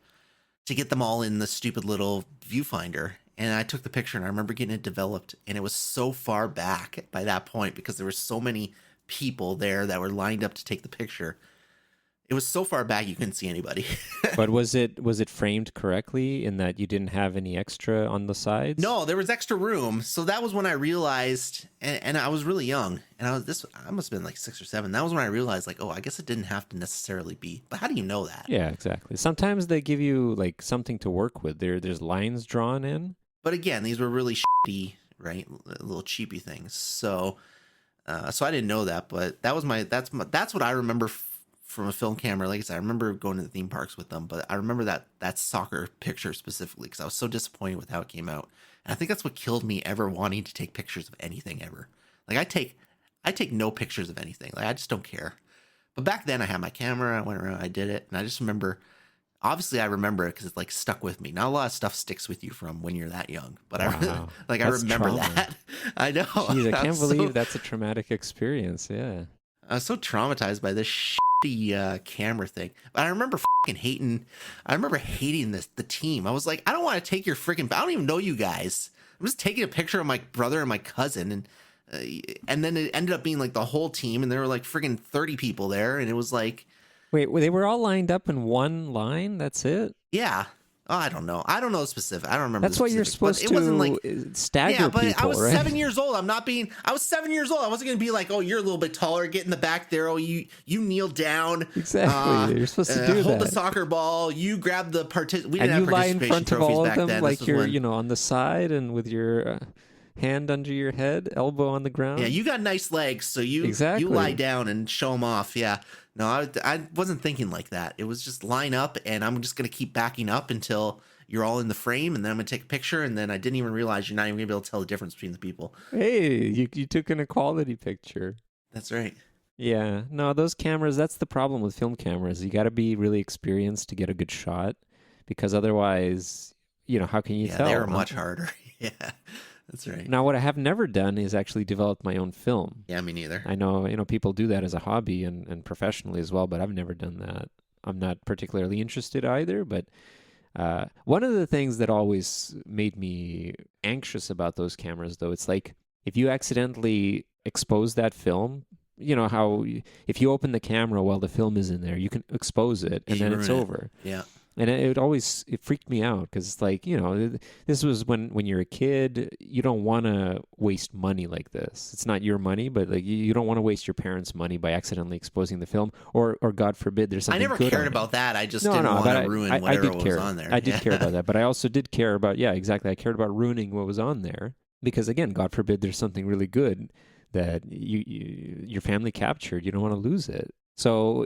to get them all in the stupid little viewfinder. And I took the picture and I remember getting it developed and it was so far back by that point because there were so many people there that were lined up to take the picture. It was so far back you couldn't see anybody. But was it framed correctly in that you didn't have any extra on the sides? No, there was extra room. So that was when I realized, and I was really young, and I must have been like 6 or 7. That was when I realized, like, oh, I guess it didn't have to necessarily be. But how do you know that? Yeah, exactly. Sometimes they give you like something to work with. There's lines drawn in. But again, these were really shitty, right? Little cheapy things. So I didn't know that, but that's what I remember from a film camera. Like I said, I remember going to the theme parks with them, but I remember that soccer picture specifically because I was so disappointed with how it came out. And I think that's what killed me ever wanting to take pictures of anything ever. Like I take no pictures of anything. Like I just don't care. But back then I had my camera, I went around, I did it. And I just remember, obviously I remember it because it's like stuck with me. Not a lot of stuff sticks with you from when you're that young, but wow. I remember trauma. That. I know. Jeez, I can't believe that's a traumatic experience. Yeah. I was so traumatized by this shitty camera thing. But I remember hating the team. I was like, I don't want to take your freaking, I don't even know you guys. I'm just taking a picture of my brother and my cousin. And then it ended up being like the whole team. And there were like freaking 30 people there. And it was like. Wait, they were all lined up in one line? That's it? Yeah. Oh, I don't know. I don't know the specific. I don't remember. That's what you're supposed to. It wasn't like stagger people. Yeah, but I was right? 7 years old. I was 7 years old. I wasn't going to be like, oh, you're a little bit taller. Get in the back there. Oh, you kneel down. Exactly. You're supposed to do hold that. the soccer ball. You grab the We didn't and you have lie in front of all of them then. like you're, on the side and with your hand under your head, elbow on the ground. Yeah, you got nice legs, so you lie down and show them off. Yeah. No, I wasn't thinking like that. It was just line up, and I'm just going to keep backing up until you're all in the frame, and then I'm going to take a picture, and then I didn't even realize you're not even going to be able to tell the difference between the people. Hey, you took an equality picture. That's right. Yeah. No, those cameras, that's the problem with film cameras. You got to be really experienced to get a good shot, because otherwise, how can you tell? Yeah, they were much harder. Yeah. That's right. Now, what I have never done is actually develop my own film. Yeah, me neither. I know, people do that as a hobby and professionally as well, but I've never done that. I'm not particularly interested either, but one of the things that always made me anxious about those cameras, though, it's like if you accidentally expose that film, how if you open the camera while the film is in there, you can expose it and then it's over. Yeah. And it freaked me out because it's like, this was when you're a kid, you don't want to waste money like this. It's not your money, but like you don't want to waste your parents' money by accidentally exposing the film or God forbid there's something good. I never cared about that. I just didn't want to ruin whatever was on there. I did care about that, but I also did care about, exactly. I cared about ruining what was on there because again, God forbid there's something really good that your family captured. You don't want to lose it. So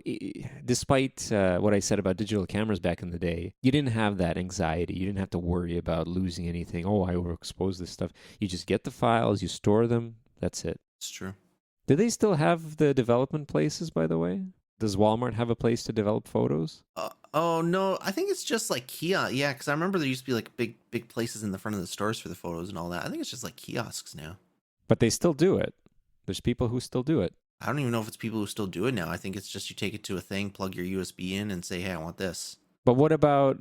despite what I said about digital cameras back in the day, you didn't have that anxiety. You didn't have to worry about losing anything. Oh, I overexposed this stuff. You just get the files, you store them. That's it. It's true. Do they still have the development places, by the way? Does Walmart have a place to develop photos? Oh, no. I think it's just like kiosk. Yeah, because I remember there used to be like big places in the front of the stores for the photos and all that. I think it's just like kiosks now. But they still do it. There's people who still do it. I don't even know if it's people who still do it now. I think it's just you take it to a thing, plug your USB in, and say, hey, I want this. But what about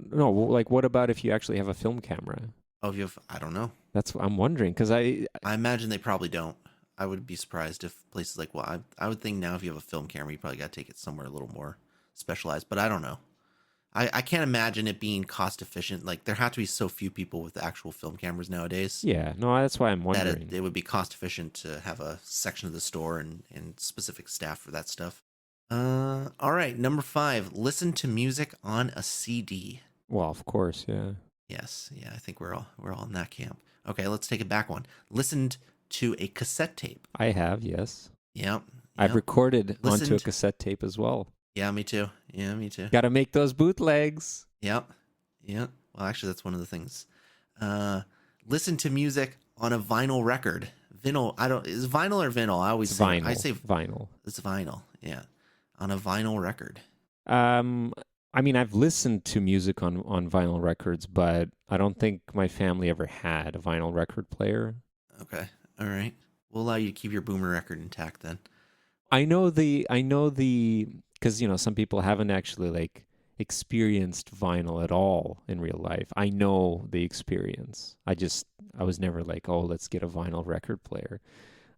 if you actually have a film camera? Oh, if you have, I don't know. That's what I'm wondering because I imagine they probably don't. I would be surprised if places like, well, I would think now if you have a film camera, you probably got to take it somewhere a little more specialized, but I don't know. I can't imagine it being cost efficient. Like there have to be so few people with actual film cameras nowadays yeah, no, that's why I'm that wondering. it would be cost efficient to have a section of the store and specific staff for that stuff. All right, number 5, listen to music on a CD. Well, of course, yeah. Yes, yeah, I think we're all in that camp. Okay, let's take it back one. Listened to a cassette tape. I have, yes. Yep. I've Yep. recorded onto a Listened. cassette tape as well. Yeah, me too. Yeah, me too. Got to make those bootlegs. Yep. Yep. Well, actually, that's one of the things. Listen to music on a vinyl record. Vinyl. I don't. Is vinyl or vinyl? I always It's say. vinyl. I say vinyl. it's vinyl. Yeah, on a vinyl record. I mean, I've listened to music on vinyl records, but I don't think my family ever had a vinyl record player. Okay. All right. We'll allow you to keep your boomer record intact then. I know because some people haven't actually like experienced vinyl at all in real life. I know the experience. I was never like, oh, let's get a vinyl record player.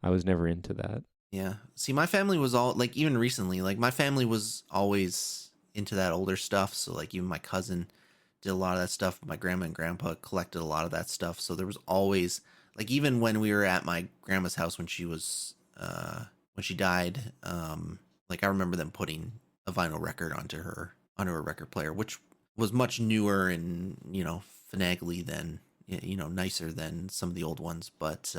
I was never into that. Yeah. See, my family was all like, even recently, like my family was always into that older stuff. So like even my cousin did a lot of that stuff. My grandma and grandpa collected a lot of that stuff. So there was always like, even when we were at my grandma's house when she was when she died, like I remember them putting a vinyl record onto her record player, which was much newer and finagly than nicer than some of the old ones, but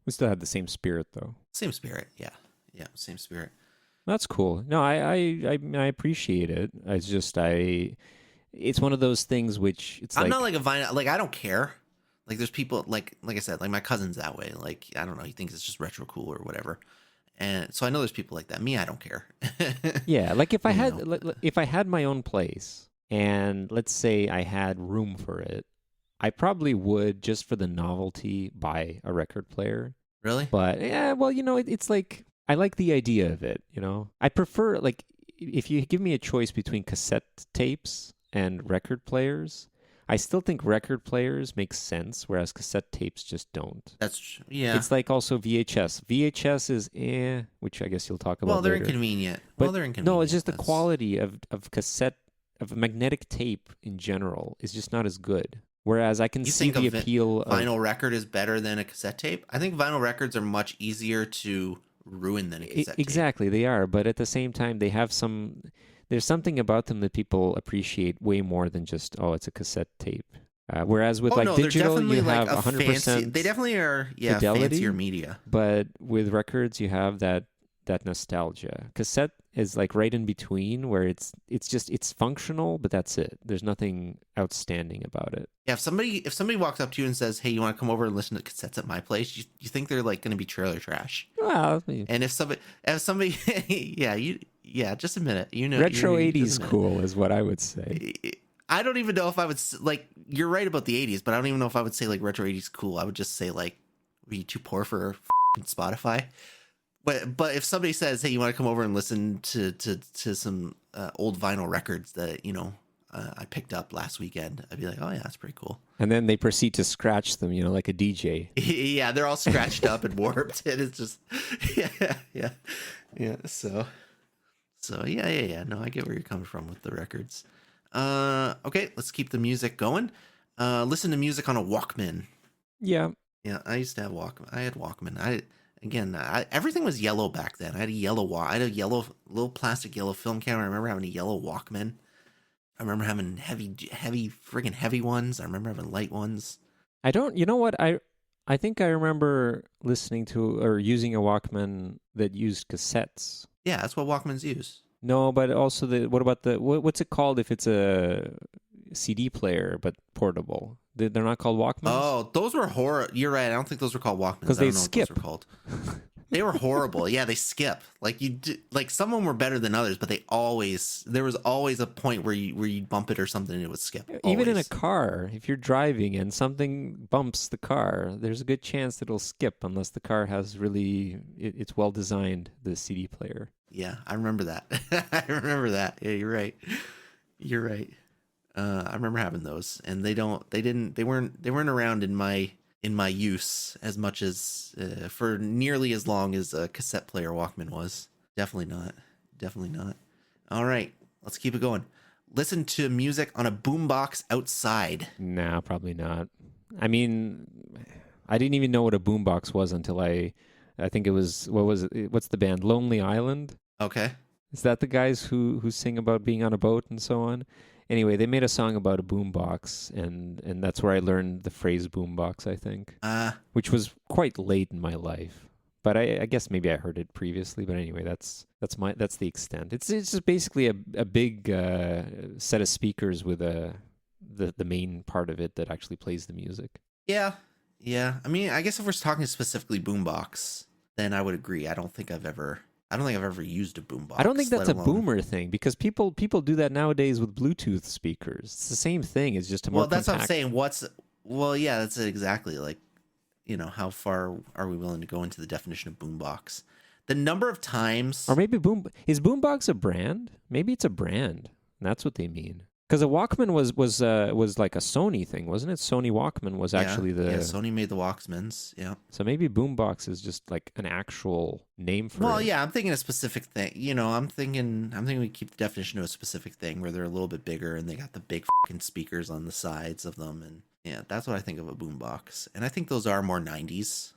We still had the same spirit though. same spirit. Yeah, same spirit. That's cool. No, I appreciate it. It's just it's one of those things which it's I'm like not like a vinyl, like I don't care. Like there's people like I said, like my cousin's that way. Like I don't know, he thinks it's just retro cool or whatever. And so I know there's people like that. Me, I don't care. yeah, like if I You had know. if I had my own place and let's say I had room for it, I probably would just for the novelty buy a record player. Really? But yeah, well, it's like I like the idea of it, I prefer like if you give me a choice between cassette tapes and record players, I still think record players make sense, whereas cassette tapes just don't. Yeah. It's like also VHS. VHS is which I guess you'll talk about Well, they're later. inconvenient. But They're inconvenient. no, it's just the That's- quality of cassette of magnetic tape in general is just not as good. Whereas I can You see think the of appeal of vinyl record is better than a cassette tape? I think vinyl records are much easier to ruin than a cassette tape. Exactly, they are, but at the same time they have there's something about them that people appreciate way more than just it's a cassette tape. Whereas with No, digital they're definitely you like have a 100% fancy. They definitely are. Yeah, fidelity. fancier media. But with records you have that nostalgia. Cassette is like right in between where it's functional, but that's it. There's nothing outstanding about it. Yeah, if somebody walks up to you and says, "Hey, you want to come over and listen to cassettes at my place?" You think they're like going to be trailer trash. Well, And if somebody, yeah, just a minute. retro just a 80s minute. cool is what I would say. I don't even know if I would like. You're right about the 80s, but I don't even know if I would say like retro 80s cool. I would just say like, "Were you too poor for Spotify?" But if somebody says, "Hey, you want to come over and listen to some old vinyl records that I picked up last weekend," I'd be like, "Oh yeah, that's pretty cool." And then they proceed to scratch them, like a DJ. Yeah, they're all scratched up and warped, and it's just yeah. So yeah. No, I get where you're coming from with the records. Okay, let's keep the music going. Listen to music on a Walkman. Yeah. Yeah, I used to have Walkman. I had Walkman. Everything was yellow back then. I had a yellow little plastic yellow film camera. I remember having a yellow Walkman. I remember having friggin' heavy ones. I remember having light ones. I don't, you know what? I think I remember listening to or using a Walkman that used cassettes. Yeah, that's what Walkmans use. No, but also what about what's it called if it's a CD player but portable? They're not called Walkmans? Oh, those were horror. You're right. I don't think those were called Walkmans. 'Cause I don't they know skip. what those were called. They were horrible. Yeah, they skip. Like some of them were better than others, but there was always a point where you'd bump it or something and it would skip. Even in a Always. car, if you're driving and something bumps the car, there's a good chance that it'll skip unless the car has it's well designed, the CD player. Yeah, I remember that. I remember that. Yeah, you're right. You're right. I remember having those, and they weren't around in my use as much as for nearly as long as a cassette player Walkman was. Definitely not. Definitely not. All right, let's keep it going. Listen to music on a boombox outside. Nah, probably not. I mean, I didn't even know what a boombox was until I think it was, what was it? What's the band? Lonely Island? Okay. Is that the guys who sing about being on a boat and so on? Anyway, they made a song about a boombox, and that's where I learned the phrase boombox, I think, which was quite late in my life. But I guess maybe I heard it previously. But anyway, that's the extent. It's just basically a big set of speakers with the main part of it that actually plays the music. Yeah. Yeah. I mean, I guess if we're talking specifically boombox, then I would agree. I don't think I've ever used a boombox. I don't think that's a boomer thing, because people do that nowadays with Bluetooth speakers. It's the same thing. It's just a more that's compact. what I'm saying. Yeah, that's exactly like, how far are we willing to go into the definition of boombox? The number of times, or maybe is boombox a brand? Maybe it's a brand. And that's what they mean. Because a Walkman was like a Sony thing, wasn't it? Sony Walkman was actually Sony made the Walkmans. Yeah. So maybe boombox is just like an actual name for it. Well, yeah, I'm thinking a specific thing. I'm thinking we keep the definition to a specific thing where they're a little bit bigger and they got the big fucking speakers on the sides of them, and yeah, that's what I think of a boombox. And I think those are more 90s.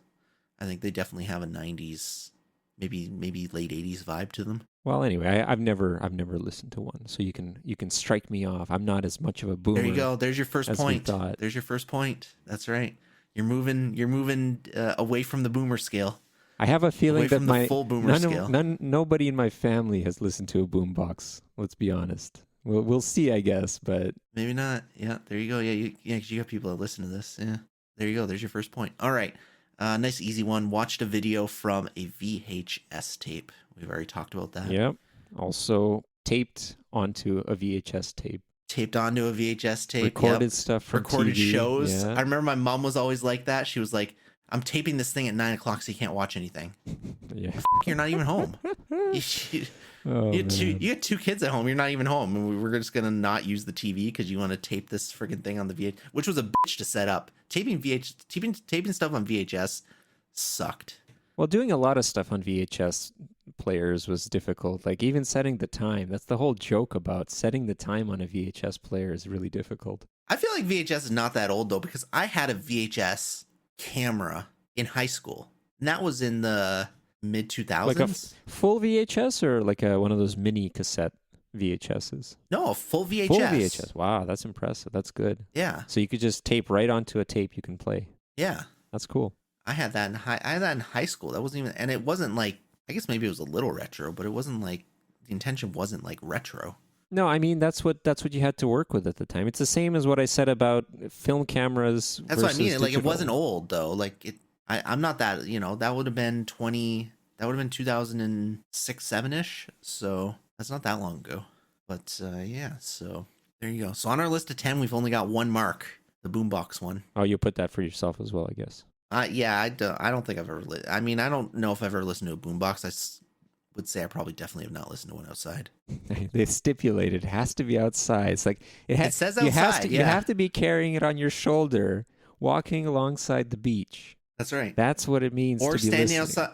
I think they definitely have a 90s, maybe late 80s vibe to them. Well, anyway, I've never listened to one, so you can strike me off. I'm not as much of a boomer. There you go. There's your first point. Thought. There's your first point. That's right. You're moving away from the boomer scale. I have a feeling that the full boomer scale. Nobody in my family has listened to a boombox. Let's be honest. We'll see, I guess, but maybe not. Yeah, there you go. Yeah, 'cause you got people that listen to this. Yeah, there you go. There's your first point. All right, nice easy one. Watched a video from a VHS tape. We've already talked about that. Yep. Also taped onto a VHS tape. Taped onto a VHS tape. Recorded stuff from recorded TV. shows. Yeah. I remember my mom was always like that. She was like, "I'm taping this thing at 9:00, so you can't watch anything." Yeah. You're not even home. You got two kids at home. You're not even home. And we're just gonna not use the TV because you want to tape this freaking thing on the VHS, which was a bitch to set up. Taping stuff on VHS sucked. Well, doing a lot of stuff on VHS players was difficult. Like even setting the time. That's the whole joke about setting the time on a VHS player is really difficult. I feel like VHS is not that old though, because I had a VHS camera in high school, and that was in the mid 2000s. Like a full VHS or like one of those mini cassette VHSs? No, a full VHS. Full VHS. Wow, that's impressive. That's good. Yeah. So you could just tape right onto a tape you can play. Yeah. That's cool. I had that in high school. That wasn't even, and it wasn't like, I guess maybe it was a little retro, but it wasn't like, the intention wasn't like retro. No, I mean that's what you had to work with at the time. It's the same as what I said about film cameras. That's what I mean. Digital. Like it wasn't old though. Like it, I'm not that. That would have been 2006, 7-ish. So that's not that long ago. But yeah. So there you go. So on our list of 10, we've only got one mark, the boombox one. Oh, you put that for yourself as well, I guess. Yeah, I don't think I've ever. I mean, I don't know if I've ever listened to a boombox. I would say I probably definitely have not listened to one outside. They stipulated it has to be outside. It's like it says outside. You have to be carrying it on your shoulder, walking alongside the beach. That's right. That's what it means. Or to be standing listening.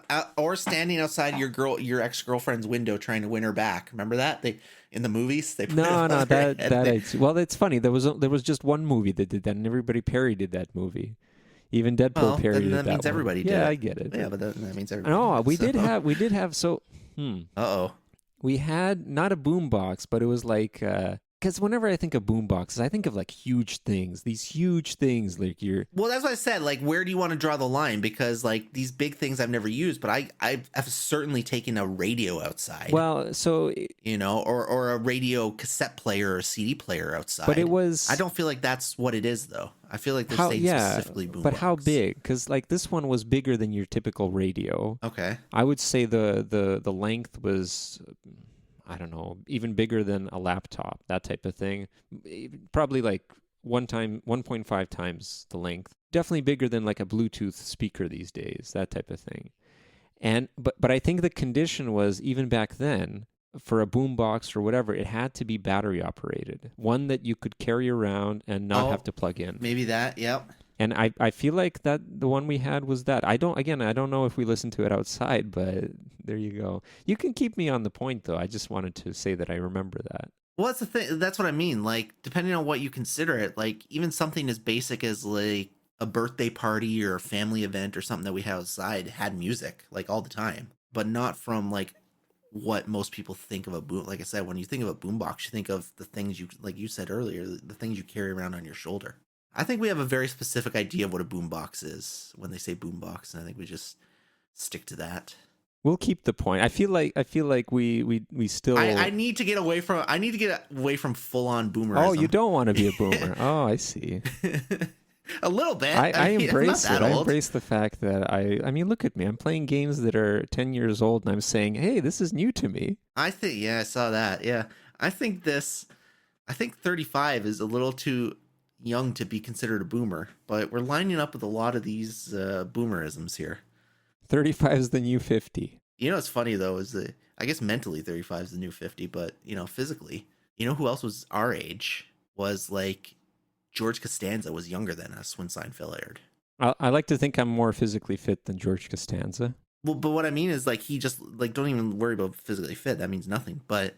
standing outside your ex-girlfriend's window trying to win her back. Remember that in the movies they put well, it's funny. There was just one movie that did that, and everybody parodied that movie. Even Deadpool parodied that that means one. everybody did. Yeah, I get it. Yeah, but that means everybody. No, we did have Uh-oh. We had not a boombox, but it was like because whenever I think of boomboxes, I think of like huge things. These huge things, like Well, that's what I said. Like, where do you want to draw the line? Because like these big things I've never used, but I've certainly taken a radio outside. Well, so or a radio cassette player or CD player outside. But it was. I don't feel like that's what it is, though. I feel like they're saying specifically boombox. But how big? Because like this one was bigger than your typical radio. Okay. I would say the length was, I don't know, even bigger than a laptop, that type of thing. Probably like 1.5 times the length. Definitely bigger than like a Bluetooth speaker these days, that type of thing. And but I think the condition was, even back then, for a boombox or whatever, it had to be battery operated. One that you could carry around and not have to plug in. Maybe that, yep. And I feel like that the one we had was that. I don't know if we listened to it outside, but there you go. You can keep me on the point though. I just wanted to say that I remember that. Well, that's the thing. That's what I mean. Like, depending on what you consider it, like even something as basic as like a birthday party or a family event or something that we had outside had music like all the time, but not from like what most people think of a boom. Like I said, when you think of a boombox, you think of the things you, like you said earlier, the things you carry around on your shoulder. I think we have a very specific idea of what a boombox is when they say boombox, and I think we just stick to that. We'll keep the point. I feel like we still. I need to get away from full on boomerism. Oh, you don't want to be a boomer. Oh, I see. A little bit. I embrace it. I Old. embrace the fact that I mean, look at me. I'm playing games that are 10 years old, and I'm saying, hey, this is new to me. I saw that. Yeah. I think 35 is a little too young to be considered a boomer, but we're lining up with a lot of these boomerisms here. 35 is the new 50. You know what's funny though is that I guess mentally 35 is the new 50, but physically, who else was our age was like George Costanza was younger than us when Seinfeld aired. I like to think I'm more physically fit than George Costanza. Well, but what I mean is like he just like don't even worry about physically fit. That means nothing. But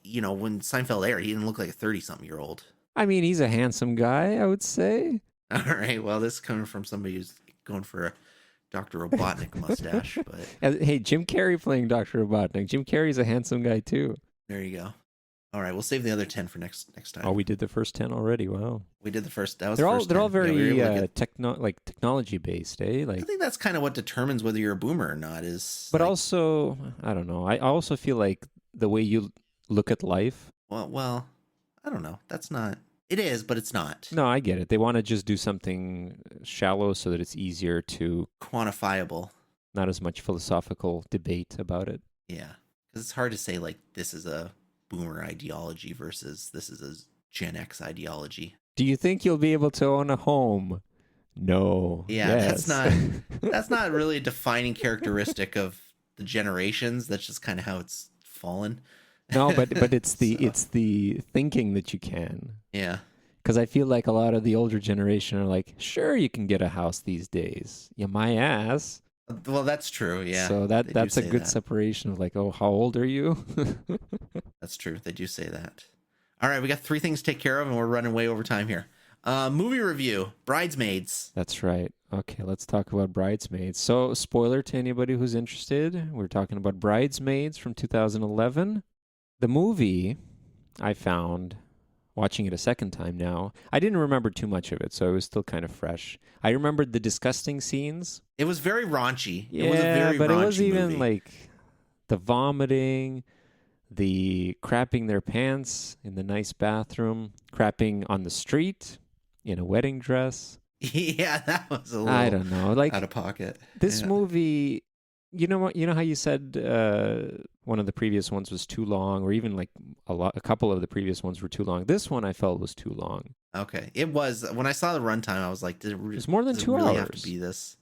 when Seinfeld aired, he didn't look like a 30-something-year-old. I mean, he's a handsome guy, I would say. All right. Well, this is coming from somebody who's going for a Dr. Robotnik mustache. But Hey, Jim Carrey playing Dr. Robotnik. Jim Carrey's a handsome guy too. There you go. All right, we'll save the other 10 for next time. Oh, we did the first 10 already. Wow. We did the first. That was they're first all 10. very Yeah, technology based, eh? Like I think that's kind of what determines whether you're a boomer or not. But also, I don't know. I also feel like the way you look at life. Well, I don't know. That's not. It is, but it's not. No, I get it. They want to just do something shallow so that it's easier to quantifiable. Not as much philosophical debate about it. Yeah, because it's hard to say like this is a boomer ideology versus this is a Gen X ideology. Do you think you'll be able to own a home? No. Yeah, yes. that's not really a defining characteristic of the generations. That's just kind of how it's fallen. No, but it's the thinking that you can. Yeah. Because I feel like a lot of the older generation are like, sure, you can get a house these days. Yeah, my ass. Well, that's true. Yeah. So that's a good separation of like, oh, how old are you? That's true. They do say that. All right, we got 3 things to take care of, and we're running way over time here. Movie review, Bridesmaids. That's right. Okay, let's talk about Bridesmaids. So, spoiler to anybody who's interested, we're talking about Bridesmaids from 2011. The movie, I found, watching it a second time now, I didn't remember too much of it, so it was still kind of fresh. I remembered the disgusting scenes. It was very raunchy. Yeah, it was a very but raunchy it was even movie. like the vomiting, the crapping their pants in the nice bathroom, crapping on the street in a wedding dress. Yeah, that was a little I don't know, like out of pocket. This movie, you know what? You know how you said one of the previous ones was too long, or even like a couple of the previous ones were too long. This one I felt was too long. Okay, it was. When I saw the runtime, I was like, It's more than 2 really hours. Have to be this?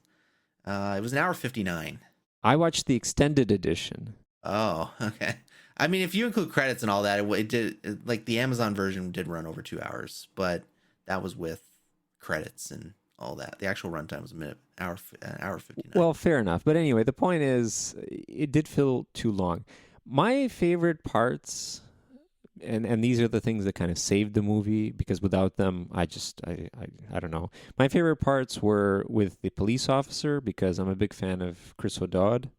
It was an hour 59. I watched the extended edition. Oh, okay. I mean, if you include credits and all that, it did like the Amazon version did run over 2 hours, but that was with credits and all that. The actual runtime was an hour 59. Well, fair enough. But anyway, the point is, it did feel too long. My favorite parts, and these are the things that kind of saved the movie, because without them, I don't know. My favorite parts were with the police officer, because I'm a big fan of Chris O'Dowd.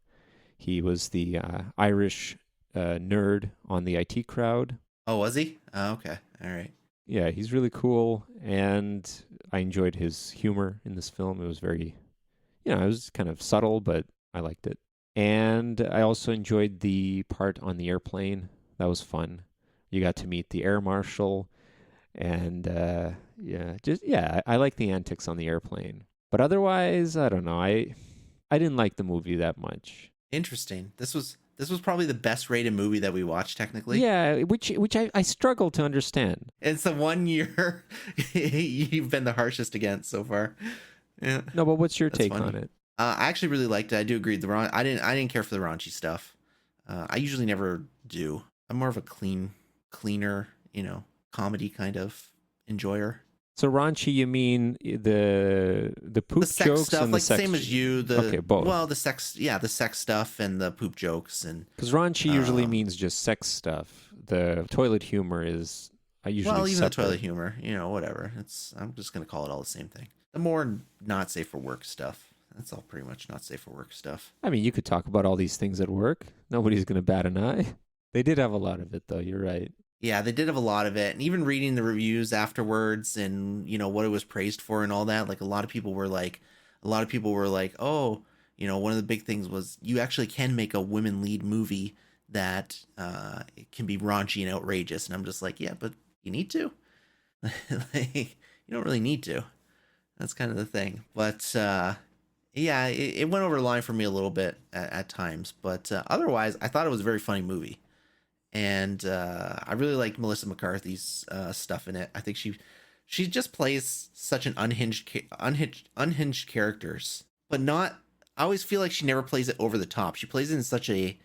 He was the Irish nerd on the IT Crowd. Oh, was he? Oh, okay. All right. Yeah, he's really cool, and I enjoyed his humor in this film. It was very, it was kind of subtle, but I liked it. And I also enjoyed the part on the airplane. That was fun. You got to meet the air marshal, and I like the antics on the airplane. But otherwise, I don't know. I didn't like the movie that much. Interesting. This was probably the best rated movie that we watched, technically. Yeah, which I struggle to understand. It's the one year you've been the harshest against so far. Yeah. No, but what's your That's take funny. on it? I actually really liked it. I do agree. I didn't care for the raunchy stuff. I usually never do. I'm more of a cleaner, comedy kind of enjoyer. So raunchy, you mean the poop The sex jokes stuff, and the like sex? same as you. Okay, both. The sex stuff and the poop jokes and. Because raunchy usually means just sex stuff. The toilet humor is usually Even separate. the toilet humor, whatever. I'm just gonna call it all the same thing. The more not safe for work stuff. That's all pretty much not safe for work stuff. I mean, you could talk about all these things at work. Nobody's gonna bat an eye. They did have a lot of it, though. You're right. Yeah, they did have a lot of it, and even reading the reviews afterwards, and what it was praised for, and all that. Like a lot of people were like, oh, one of the big things was you actually can make a women lead movie that it can be raunchy and outrageous, and I'm just like, yeah, but you need to, like, you don't really need to. That's kind of the thing, but yeah, it went over the line for me a little bit at times, but otherwise, I thought it was a very funny movie. And I really liked Melissa McCarthy's stuff in it. I think she just plays such an unhinged characters, but not. I always feel like she never plays it over the top. She plays it in such a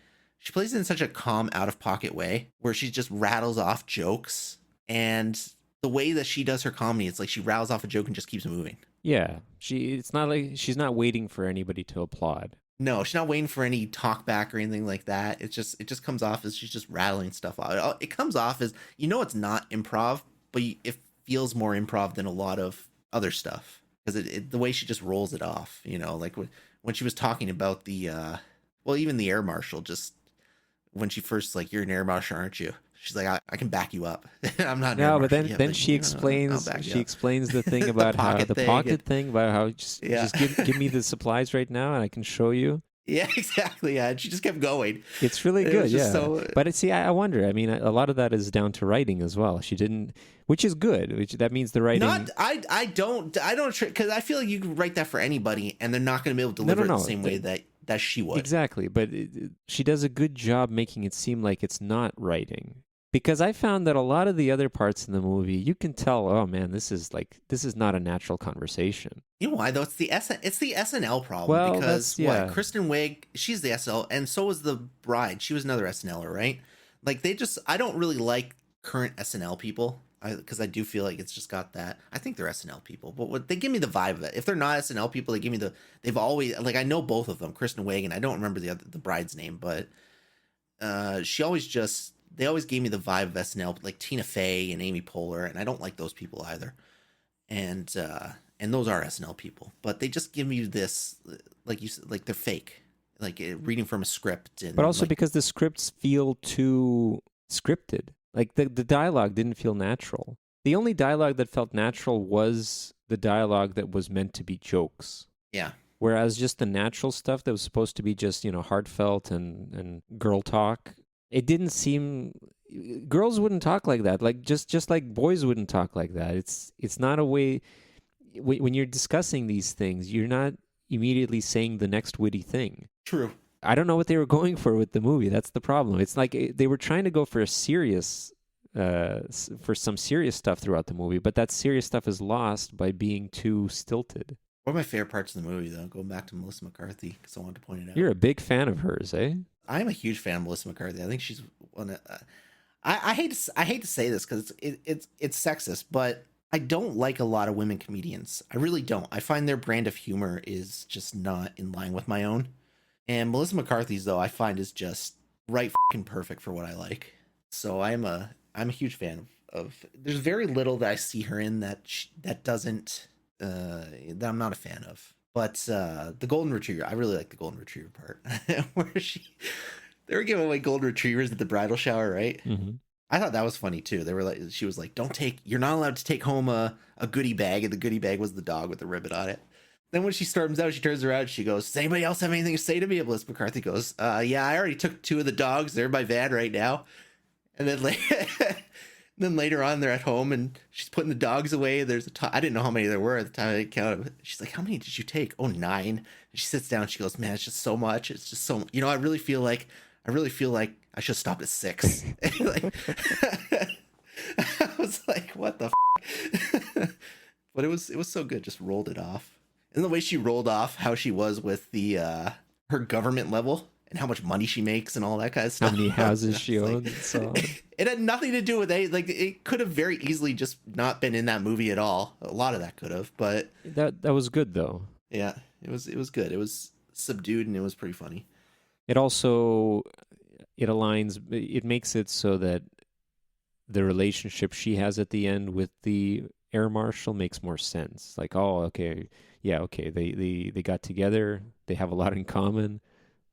calm, out of pocket way where she just rattles off jokes, and the way that she does her comedy, it's like she rattles off a joke and just keeps moving. Yeah, it's not like she's not waiting for anybody to applaud. No, she's not waiting for any talk back or anything like that. It just comes off as she's just rattling stuff out. It comes off as, it's not improv, but it feels more improv than a lot of other stuff because the way she just rolls it off. Like when she was talking about even the air marshal, just when she first like, you're an air marshal, aren't you? She's like, I can back you up. I'm not. No, but then she explains the thing about the pocket thing about how just give me the supplies right now and I can show you. Yeah, exactly. Yeah, and she just kept going. It's really good. Yeah, so... but I wonder. I mean, a lot of that is down to writing as well. She didn't, which is good. That means the writing. I don't because I feel like you can write that for anybody and they're not going to be able to deliver it the same way that she would. Exactly, but she does a good job making it seem like it's not writing. Because I found that a lot of the other parts in the movie, you can tell, oh man, this is not a natural conversation. You know why though? It's the SNL problem. Because Kristen Wiig, she's the SNL, and so was the bride. She was another SNLer, right? Like I don't really like current SNL people because I do feel like it's just got that. I think they're SNL people, but they give me the vibe of it. If they're not SNL people, they give me they've always, like, I know both of them, Kristen Wiig, and I don't remember the bride's name, but they always gave me the vibe of SNL, like Tina Fey and Amy Poehler, and I don't like those people either. And those are SNL people, but they just give me this, like you said, like they're fake, like reading from a script. And but also like, because the scripts feel too scripted. Like the dialogue didn't feel natural. The only dialogue that felt natural was the dialogue that was meant to be jokes. Yeah. Whereas just the natural stuff that was supposed to be just, heartfelt and girl talk, it didn't seem. Girls wouldn't talk like that. Like just like boys wouldn't talk like that. It's not a way. When you're discussing these things, you're not immediately saying the next witty thing. True. I don't know what they were going for with the movie. That's the problem. It's like they were trying to go for for some serious stuff throughout the movie, but that serious stuff is lost by being too stilted. One of my favorite parts of the movie, though, going back to Melissa McCarthy, because I wanted to point it out. You're a big fan of hers, eh? I'm a huge fan of Melissa McCarthy. I think she's one of. I hate to say this because it's sexist, but I don't like a lot of women comedians. I really don't. I find their brand of humor is just not in line with my own. And Melissa McCarthy's, though, I find is just right fucking perfect for what I like. So I'm a huge fan of. There's very little that I see her in that doesn't that I'm not a fan of. But the golden retriever, I really like the golden retriever part where they were giving away golden retrievers at the bridal shower, right? Mm-hmm. I thought that was funny too. They were like, she was like, you're not allowed to take home a goodie bag, and the goodie bag was the dog with the ribbon on it. Then when she storms out, she turns around, she goes, does anybody else have anything to say to me? And Melissa McCarthy goes, yeah, I already took 2 of the dogs. They're in my van right now. And then later on, they're at home and she's putting the dogs away. There's I didn't know how many there were at the time. I didn't count them. She's like, how many did you take? Oh, 9. And she sits down. She goes, man, it's just so much. It's just so, I really feel like I should have stopped at 6. Like, I was like, what the f-? But it was so good. Just rolled it off. And the way she rolled off how she was with the her government level, and how much money she makes and all that kind of How stuff. many houses she It's like, owns and so on. it had nothing to do with it. Like it could have very easily just not been in that movie at all. A lot of that could have, but That was good though. yeah, it was good. It was subdued and it was pretty funny. It also it makes it so that the relationship she has at the end with the air marshal makes more sense. Like, oh, okay, yeah, okay, they got together, they have a lot in common,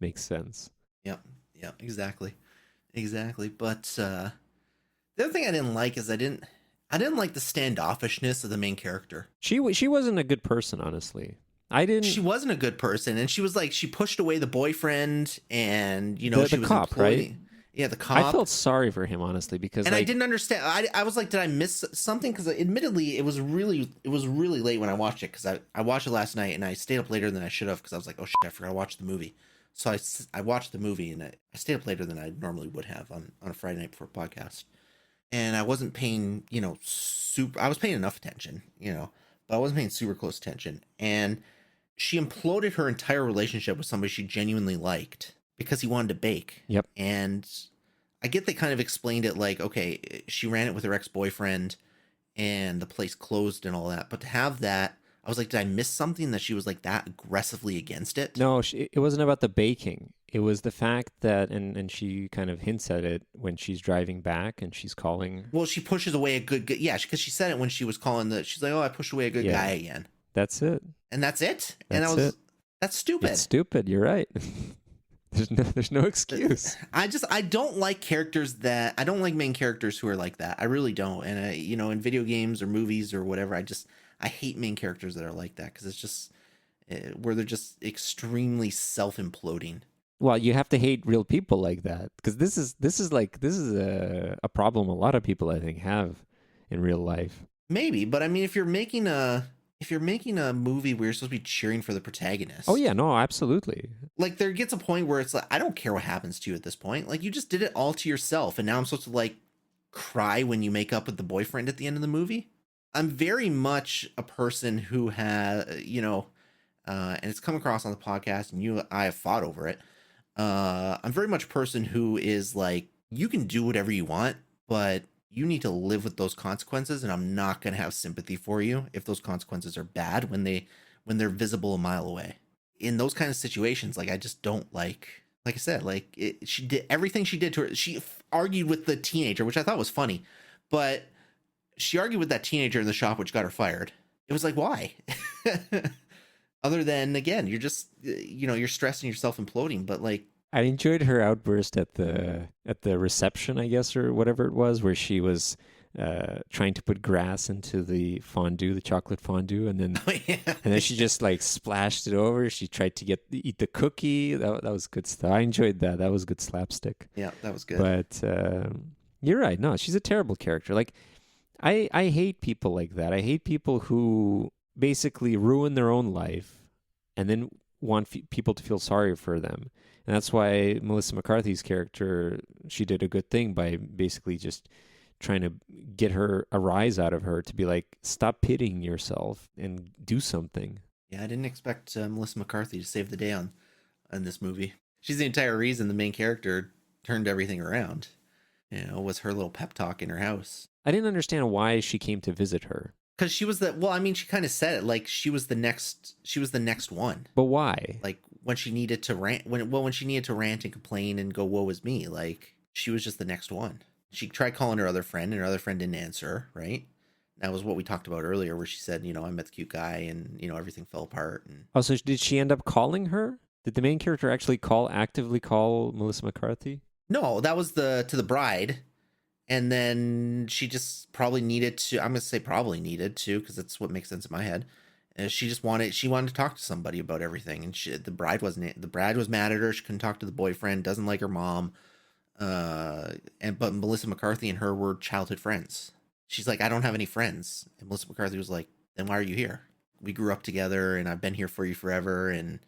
makes sense. Yep, yep, exactly. But the other thing I didn't like is I didn't like the standoffishness of the main character. She wasn't a good person, honestly. I didn't. She wasn't a good person, and she was like she pushed away the boyfriend, and she the was cop, right? Yeah, the cop. I felt sorry for him, honestly, because and I didn't understand. I was like, did I miss something? Because admittedly, it was really late when I watched it. Because I watched it last night, and I stayed up later than I should have. Because I was like, oh shit, I forgot to watch the movie. So I watched the movie, and I stayed up later than I normally would have on a Friday night before a podcast. And I wasn't paying, I was paying enough attention, but I wasn't paying super close attention. And she imploded her entire relationship with somebody she genuinely liked because he wanted to bake. Yep. And I get they kind of explained it like, okay, she ran it with her ex-boyfriend and the place closed and all that. But to have that, I was like, did I miss something that she was like that aggressively against it? No, it wasn't about the baking. It was the fact that, and she kind of hints at it when she's driving back and she's calling. Well, she pushes away a good guy. Yeah, because she said it when she was calling she's like, oh, I pushed away a good guy again. That's it. And that's it? That's stupid. It's stupid. You're right. There's no excuse. I don't like characters I don't like main characters who are like that. I really don't. And in video games or movies or whatever, I hate main characters that are like that because it's just where they're just extremely self-imploding. Well, you have to hate real people like that because this is a problem a lot of people I think have in real life. Maybe, but I mean, if you're making a movie where you're supposed to be cheering for the protagonist. Oh yeah, no, absolutely. Like there gets a point where it's like, I don't care what happens to you at this point. Like you just did it all to yourself. And now I'm supposed to like cry when you make up with the boyfriend at the end of the movie. I'm very much a person who has, and it's come across on the podcast and I have fought over it. I'm very much a person who is like, you can do whatever you want, but you need to live with those consequences, and I'm not going to have sympathy for you if those consequences are bad when they're visible a mile away. In those kind of situations, like I just don't like I said, like she did everything she did to her. She argued with the teenager, which I thought was funny, but she argued with that teenager in the shop, which got her fired. It was like, why? Other than, again, you're just, you're stressing yourself imploding, but like, I enjoyed her outburst at the reception, I guess, or whatever it was, where she was trying to put grass into the chocolate fondue, and then and then she just like splashed it over. She tried to eat the cookie. That was good stuff. I enjoyed that. That was good slapstick. Yeah, that was good. But you're right. No, she's a terrible character. Like I hate people like that. I hate people who basically ruin their own life and then want people to feel sorry for them. And that's why Melissa McCarthy's character, she did a good thing by basically just trying to get a rise out of her to be like, stop pitying yourself and do something. Yeah, I didn't expect Melissa McCarthy to save the day on this movie. She's the entire reason the main character turned everything around. Was her little pep talk in her house. I didn't understand why she came to visit her. Because she was she kind of said it like she was the next one. But why? Like when she needed to rant, when she needed to rant and complain and go, woe is me, like she was just the next one. She tried calling her other friend and her other friend didn't answer her, right? That was what we talked about earlier where she said, I met the cute guy and, everything fell apart. And oh, so did she end up calling her? Did the main character actually actively call Melissa McCarthy? No, that was to the bride. And then she just probably needed to, I'm going to say probably needed to, because that's what makes sense in my head. She wanted to talk to somebody about everything. And the bride was mad at her. She couldn't talk to the boyfriend, doesn't like her mom. But Melissa McCarthy and her were childhood friends. She's like, I don't have any friends. And Melissa McCarthy was like, then why are you here? We grew up together and I've been here for you forever. And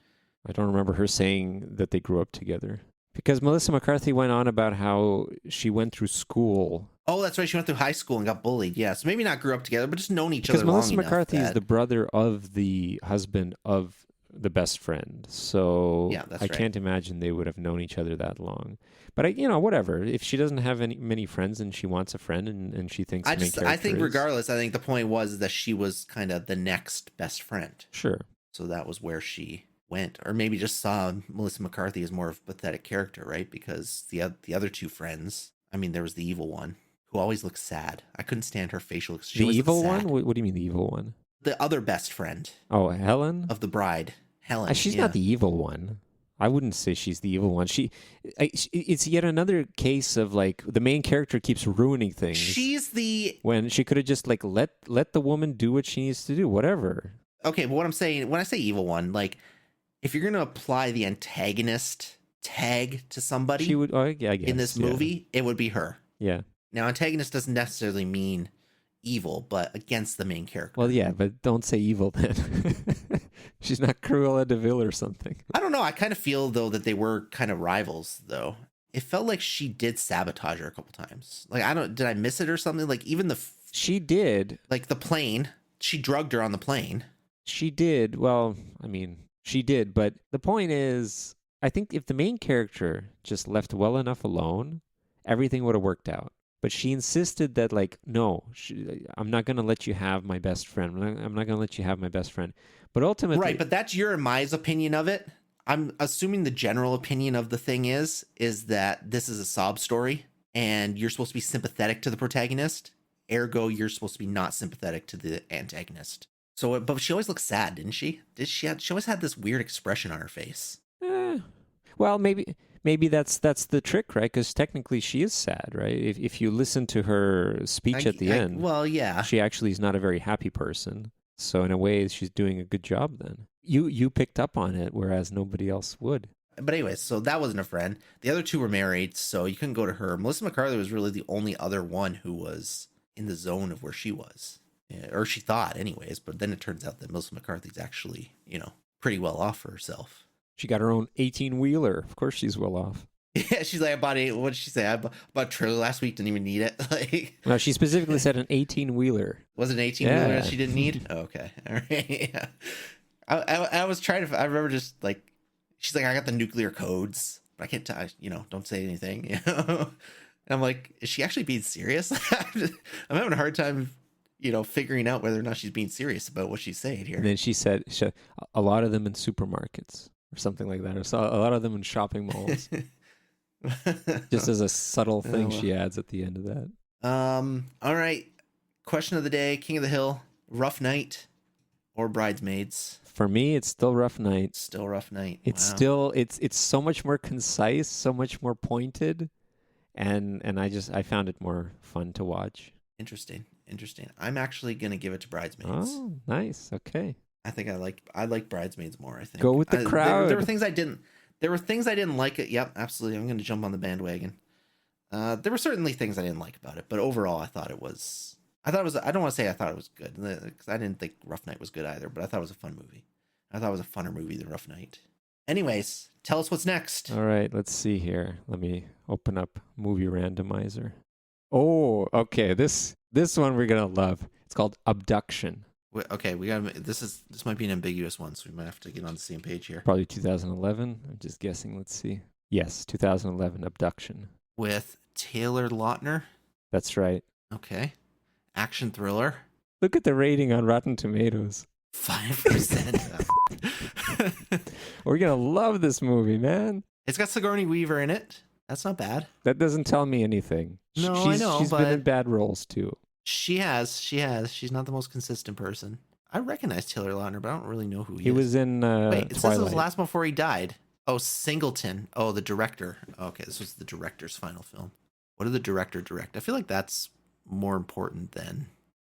I don't remember her saying that they grew up together. Because Melissa McCarthy went on about how she went through school. Oh, that's right. She went through high school and got bullied. Yeah, so maybe not grew up together, but just known each other long enough. Because Melissa McCarthy is the brother of the husband of the best friend. So Yeah, that's I right. can't imagine they would have known each other that long. But whatever. If she doesn't have many friends and she wants a friend and she thinks the main character I think is, regardless, I think the point was that she was kind of the next best friend. sure. So that was where she went, or maybe just saw Melissa McCarthy as more of a pathetic character, right? Because the other two friends, I mean, there was the evil one who always looks sad. I couldn't stand her facial expression. The evil one? What do you mean the evil one? The other best friend Oh, Helen? of the bride, Helen. She's not the evil one. I wouldn't say she's the evil one. It's yet another case of like the main character keeps ruining things. She's the when she could have just like let the woman do what she needs to do, whatever. Okay, but what I'm saying when I say evil one, like if you're gonna apply the antagonist tag to somebody, She would. Oh, I guess, in this movie, it would be her. Yeah. Now, antagonist doesn't necessarily mean evil, but against the main character. Well, yeah, but don't say evil then. She's not Cruella de Vil or something. I don't know. I kind of feel though that they were kind of rivals, though. It felt like she did sabotage her a couple times. Like did I miss it or something? Like even She did. like the plane, she drugged her on the plane. She did. Well, I mean, she did. But the point is, I think if the main character just left well enough alone, everything would have worked out. But she insisted that, like, no, I'm not going to let you have my best friend. I'm not going to let you have my best friend. But ultimately... Right, but that's your and my opinion of it. I'm assuming the general opinion of the thing is that this is a sob story and you're supposed to be sympathetic to the protagonist. Ergo, you're supposed to be not sympathetic to the antagonist. So, but she always looked sad, didn't she? She always had this weird expression on her face. Well, maybe that's the trick, right? Because technically she is sad, right? If you listen to her speech at the end, well, yeah, she actually is not a very happy person. So in a way, she's doing a good job then. You picked up on it, whereas nobody else would. But anyways, so that wasn't a friend. The other two were married, so you couldn't go to her. Melissa McCarthy was really the only other one who was in the zone of where she was. Yeah, or she thought anyways, but then it turns out that Melissa McCarthy's actually, pretty well off for herself. She got her own 18-wheeler. Of course she's well off. Yeah, she's like, what did she say? I bought a trailer last week, didn't even need it. Like, No, she specifically said an 18-wheeler. Was it an 18-wheeler Yeah. that she didn't need? Oh, okay. All right. Yeah. I was trying to, I remember just like, she's like, I got the nuclear codes, but I can't tell, don't say anything, And I'm like, is she actually being serious? I'm having a hard time, figuring out whether or not she's being serious about what she's saying here. And then she said a lot of them in supermarkets or something like that. Or so, a lot of them in shopping malls. Just as a subtle thing she adds at the end of that. All right. Question of the day, King of the Hill, Rough Night or Bridesmaids? For me, it's still Rough Night. Still Rough Night. It's Wow. still it's so much more concise, so much more pointed, and I found it more fun to watch. Interesting. I'm actually gonna give it to Bridesmaids. Oh, nice. Okay. I think I like Bridesmaids more. I think Go with the crowd. There were things I didn't like it. Yep, absolutely. I'm gonna jump on the bandwagon. There were certainly things I didn't like about it, but overall, I thought it was. I don't want to say I thought it was good because I didn't think Rough Night was good either. But I thought it was a fun movie. I thought it was a funner movie than Rough Night. Anyways, tell us what's next. All right. Let's see here. Let me open up Movie Randomizer. Oh, okay. This one we're gonna love. It's called Abduction. Okay, we got this might be an ambiguous one, so we might have to get on the same page here. Probably 2011. I'm just guessing. Let's see. Yes, 2011. Abduction. With Taylor Lautner. That's right. Okay. Action thriller. Look at the rating on Rotten Tomatoes. 5%. We're gonna love this movie, man. It's got Sigourney Weaver in it. That's not bad. That doesn't tell me anything. No, I know. She's been but in bad roles too. She has. She's not the most consistent person. I recognize Taylor Lautner, but I don't really know who he is. He was in Wait, it says it Twilight. was last before he died. Oh, Singleton. Oh, the director. Okay, this was the director's final film. What did the director direct? I feel like that's more important than...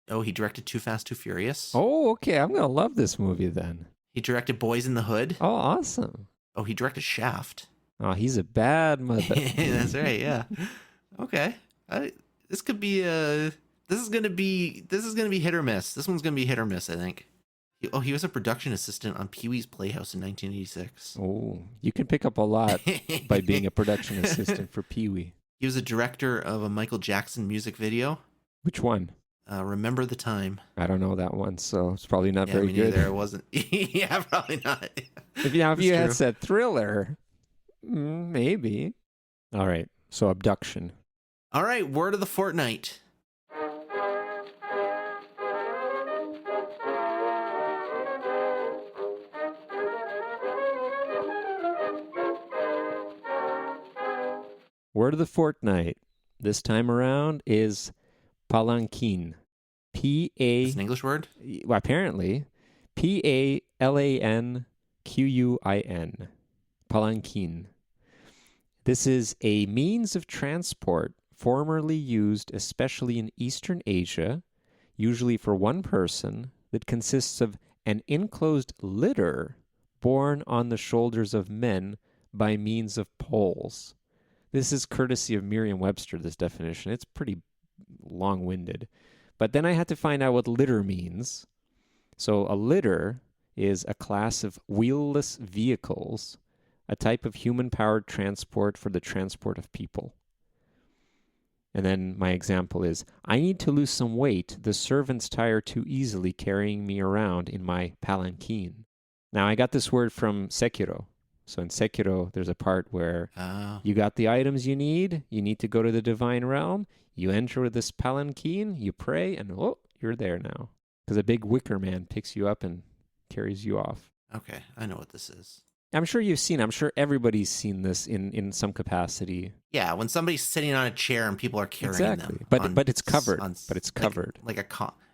Oh, he directed Too Fast, Too Furious. Oh, okay. I'm gonna love this movie then. He directed Boys in the Hood. Oh, awesome. Oh, he directed Shaft. Oh, he's a bad mother. That's right. Yeah. Okay. This could be This is gonna be hit or miss. This one's gonna be hit or miss, I think. He was a production assistant on Pee-wee's Playhouse in 1986. Oh, you can pick up a lot by being a production assistant for Pee-wee. He was a director of a Michael Jackson music video. Which one? Remember the Time. I don't know that one, so it's probably not Yeah, very me good. neither. It wasn't. Yeah, probably not. If It's you had true. said Thriller, maybe. All right, so Abduction. All right, word of the fortnight. Word of the fortnight this time around is palanquin. It's an English word? Well, apparently, Palanquin. Palanquin. This is a means of transport formerly used especially in Eastern Asia, usually for one person, that consists of an enclosed litter borne on the shoulders of men by means of poles. This is courtesy of Merriam-Webster, this definition. It's pretty long-winded. But then I had to find out what litter means. So a litter is a class of wheelless vehicles, a type of human-powered transport for the transport of people. And then my example is, I need to lose some weight. The servants tire too easily carrying me around in my palanquin. Now, I got this word from Sekiro. So in Sekiro, there's a part where you got the items you need to go to the divine realm, you enter with this palanquin, you pray, and you're there now. Because a big wicker man picks you up and carries you off. Okay, I know what this is. I'm sure everybody's seen this in some capacity. Yeah, when somebody's sitting on a chair and people are carrying them. But it's covered. But it's covered. Like it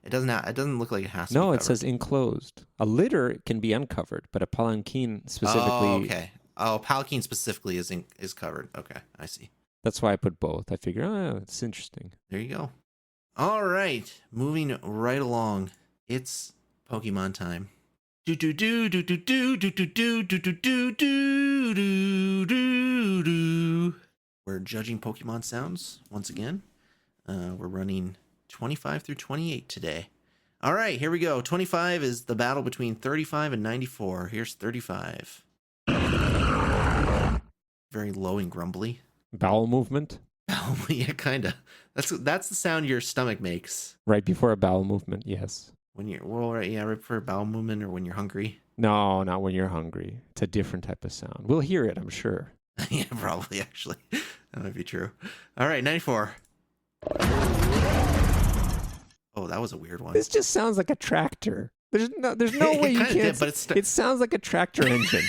doesn't look like it has to No, be it says enclosed. A litter can be uncovered, but a palanquin specifically. Oh, okay. Oh, palanquin specifically is covered. Okay, I see. That's why I put both. I figure, it's interesting. There you go. All right, moving right along. It's Pokemon time. Do do do do do do do do do do do do do do do do. We're judging Pokemon sounds once again. We're running 25 through 28 today. All right, here we go. 25 is the battle between 35 and 94. Here's 35. Very low and grumbly. Bowel movement? Yeah, kind of. That's the sound your stomach makes. Right before a bowel movement, yes. When you're, right before a bowel movement or when you're hungry. No, not when you're hungry. It's a different type of sound. We'll hear it, I'm sure. Yeah, probably, actually. That might be true. All right, 94. Oh, that was a weird one. This just sounds like a tractor. There's no way you can't. But it sounds like a tractor engine.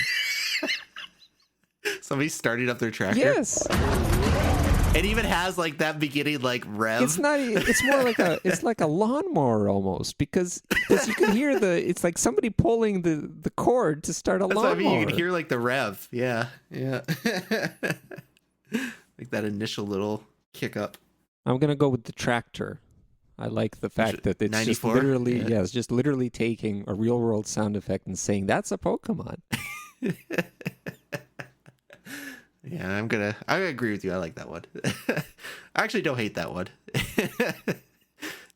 Somebody started up their tractor? Yes. It even has like that beginning like rev. It's not. It's more like a lawnmower almost because you can hear it's like somebody pulling the cord to start a lawnmower. That's what I mean. You can hear like the rev. Yeah. Like that initial little kick up. I'm gonna go with the tractor. I like the fact that it's 94? Just literally, it's just literally taking a real world sound effect and saying that's a Pokemon. Yeah, I agree with you. I like that one. I actually don't hate that one.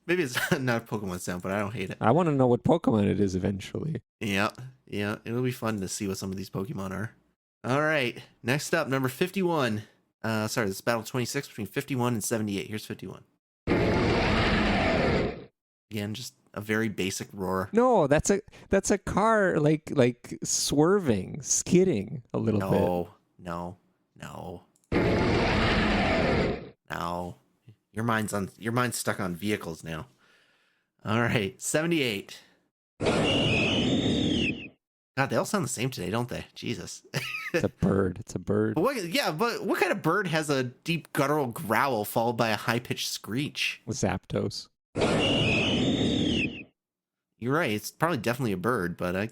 Maybe it's not a Pokemon sound, but I don't hate it. I want to know what Pokemon it is eventually. Yeah. It'll be fun to see what some of these Pokemon are. All right. Next up, number 51. This is battle 26 between 51 and 78. Here's 51. Again, just a very basic roar. No, that's a car like swerving, skidding a little bit. No. Your mind's stuck on vehicles now. All right, 78. God, they all sound the same today, don't they? Jesus. It's a bird. But what kind of bird has a deep guttural growl followed by a high-pitched screech? Zapdos. You're right. It's probably definitely a bird, but I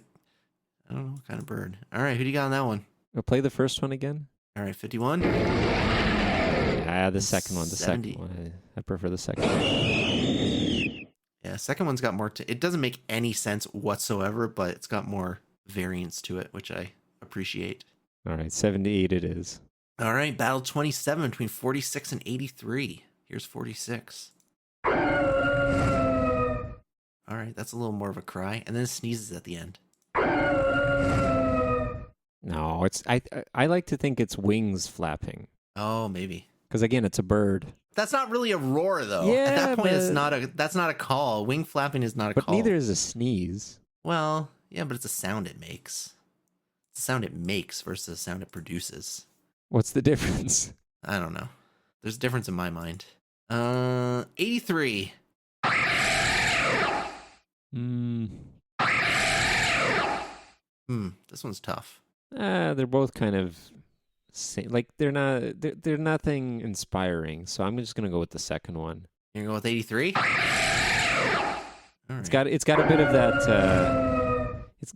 don't know what kind of bird. All right, who do you got on that one? We'll play the first one again. All right, 51. The second one. The 70. second one. I prefer the second one. Yeah, second one's got more it doesn't make any sense whatsoever, but it's got more variance to it, which I appreciate. All right, 78 it is. All right, battle 27 between 46 and 83. Here's 46. All right, that's a little more of a cry, and then it sneezes at the end. No, I like to think it's wings flapping. Oh, maybe. Because again, it's a bird. That's not really a roar, though. Yeah, At that point, but that's not a call. Wing flapping is not a but call. neither is a sneeze. Well, yeah, but it's a sound it makes. It's a sound it makes versus a sound it produces. What's the difference? I don't know. There's a difference in my mind. 83. This one's tough. They're both kind of like they're nothing inspiring. So I'm just gonna go with the second one. You're gonna go with 83? All right. It's got a bit of that.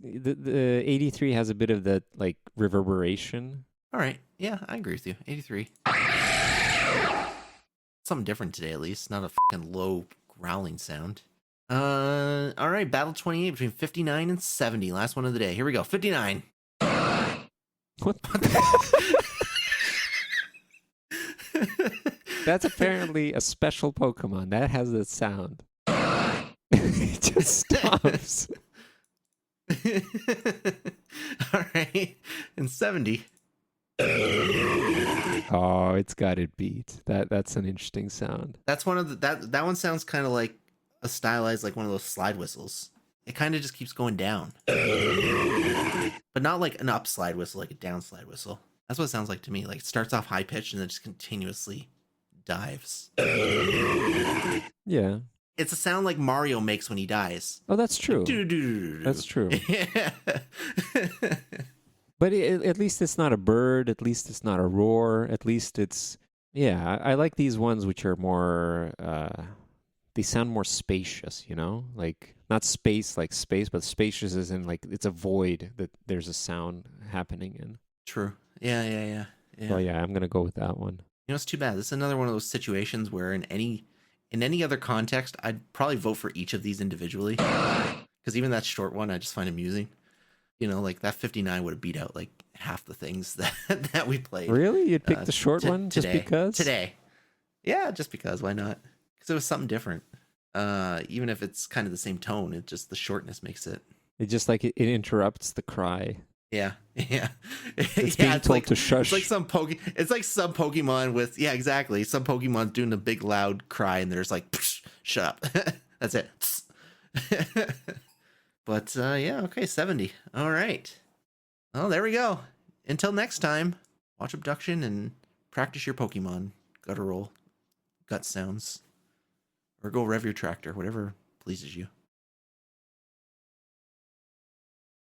The 83 has a bit of that like reverberation. All right. Yeah, I agree with you. 83. Something different today, at least. Not a fucking low growling sound. All right. Battle 28 between 59 and 70. Last one of the day. Here we go. 59. What? That's apparently a special Pokemon that has that sound. It just stops. All right. And 70. Oh, it's got it beat. That's an interesting sound. That's one of the that one sounds kind of like a stylized, like one of those slide whistles. It kind of just keeps going down, but not like an up slide whistle, like a down slide whistle. That's what it sounds like to me. Like it starts off high pitched and then just continuously dives. Yeah. It's a sound like Mario makes when he dies. Oh, that's true. That's true. Yeah. But at least it's not a bird. At least it's not a roar. At least it's... Yeah, I like these ones which are more... they sound more spacious, you know? Like, not space like space, but spacious as in, like, it's a void that there's a sound happening in. True. Yeah. Well, yeah, I'm going to go with that one. You know, it's too bad. This is another one of those situations where in any other context, I'd probably vote for each of these individually. Because even that short one, I just find amusing. You know, like that 59 would have beat out like half the things that we played. Really? You'd pick the short one just because? Today. Yeah, just because. Why not? Because it was something different. Even if it's kind of the same tone, it just the shortness makes it. It just like it interrupts the cry. Yeah. It's being told to shush. It's like some Pokemon with exactly. Some Pokemon's doing a big loud cry and there's like, shut up. That's it. But okay, 70. All right. Well, there we go. Until next time, watch Abduction and practice your Pokemon guttural gut sounds, or go rev your tractor, whatever pleases you.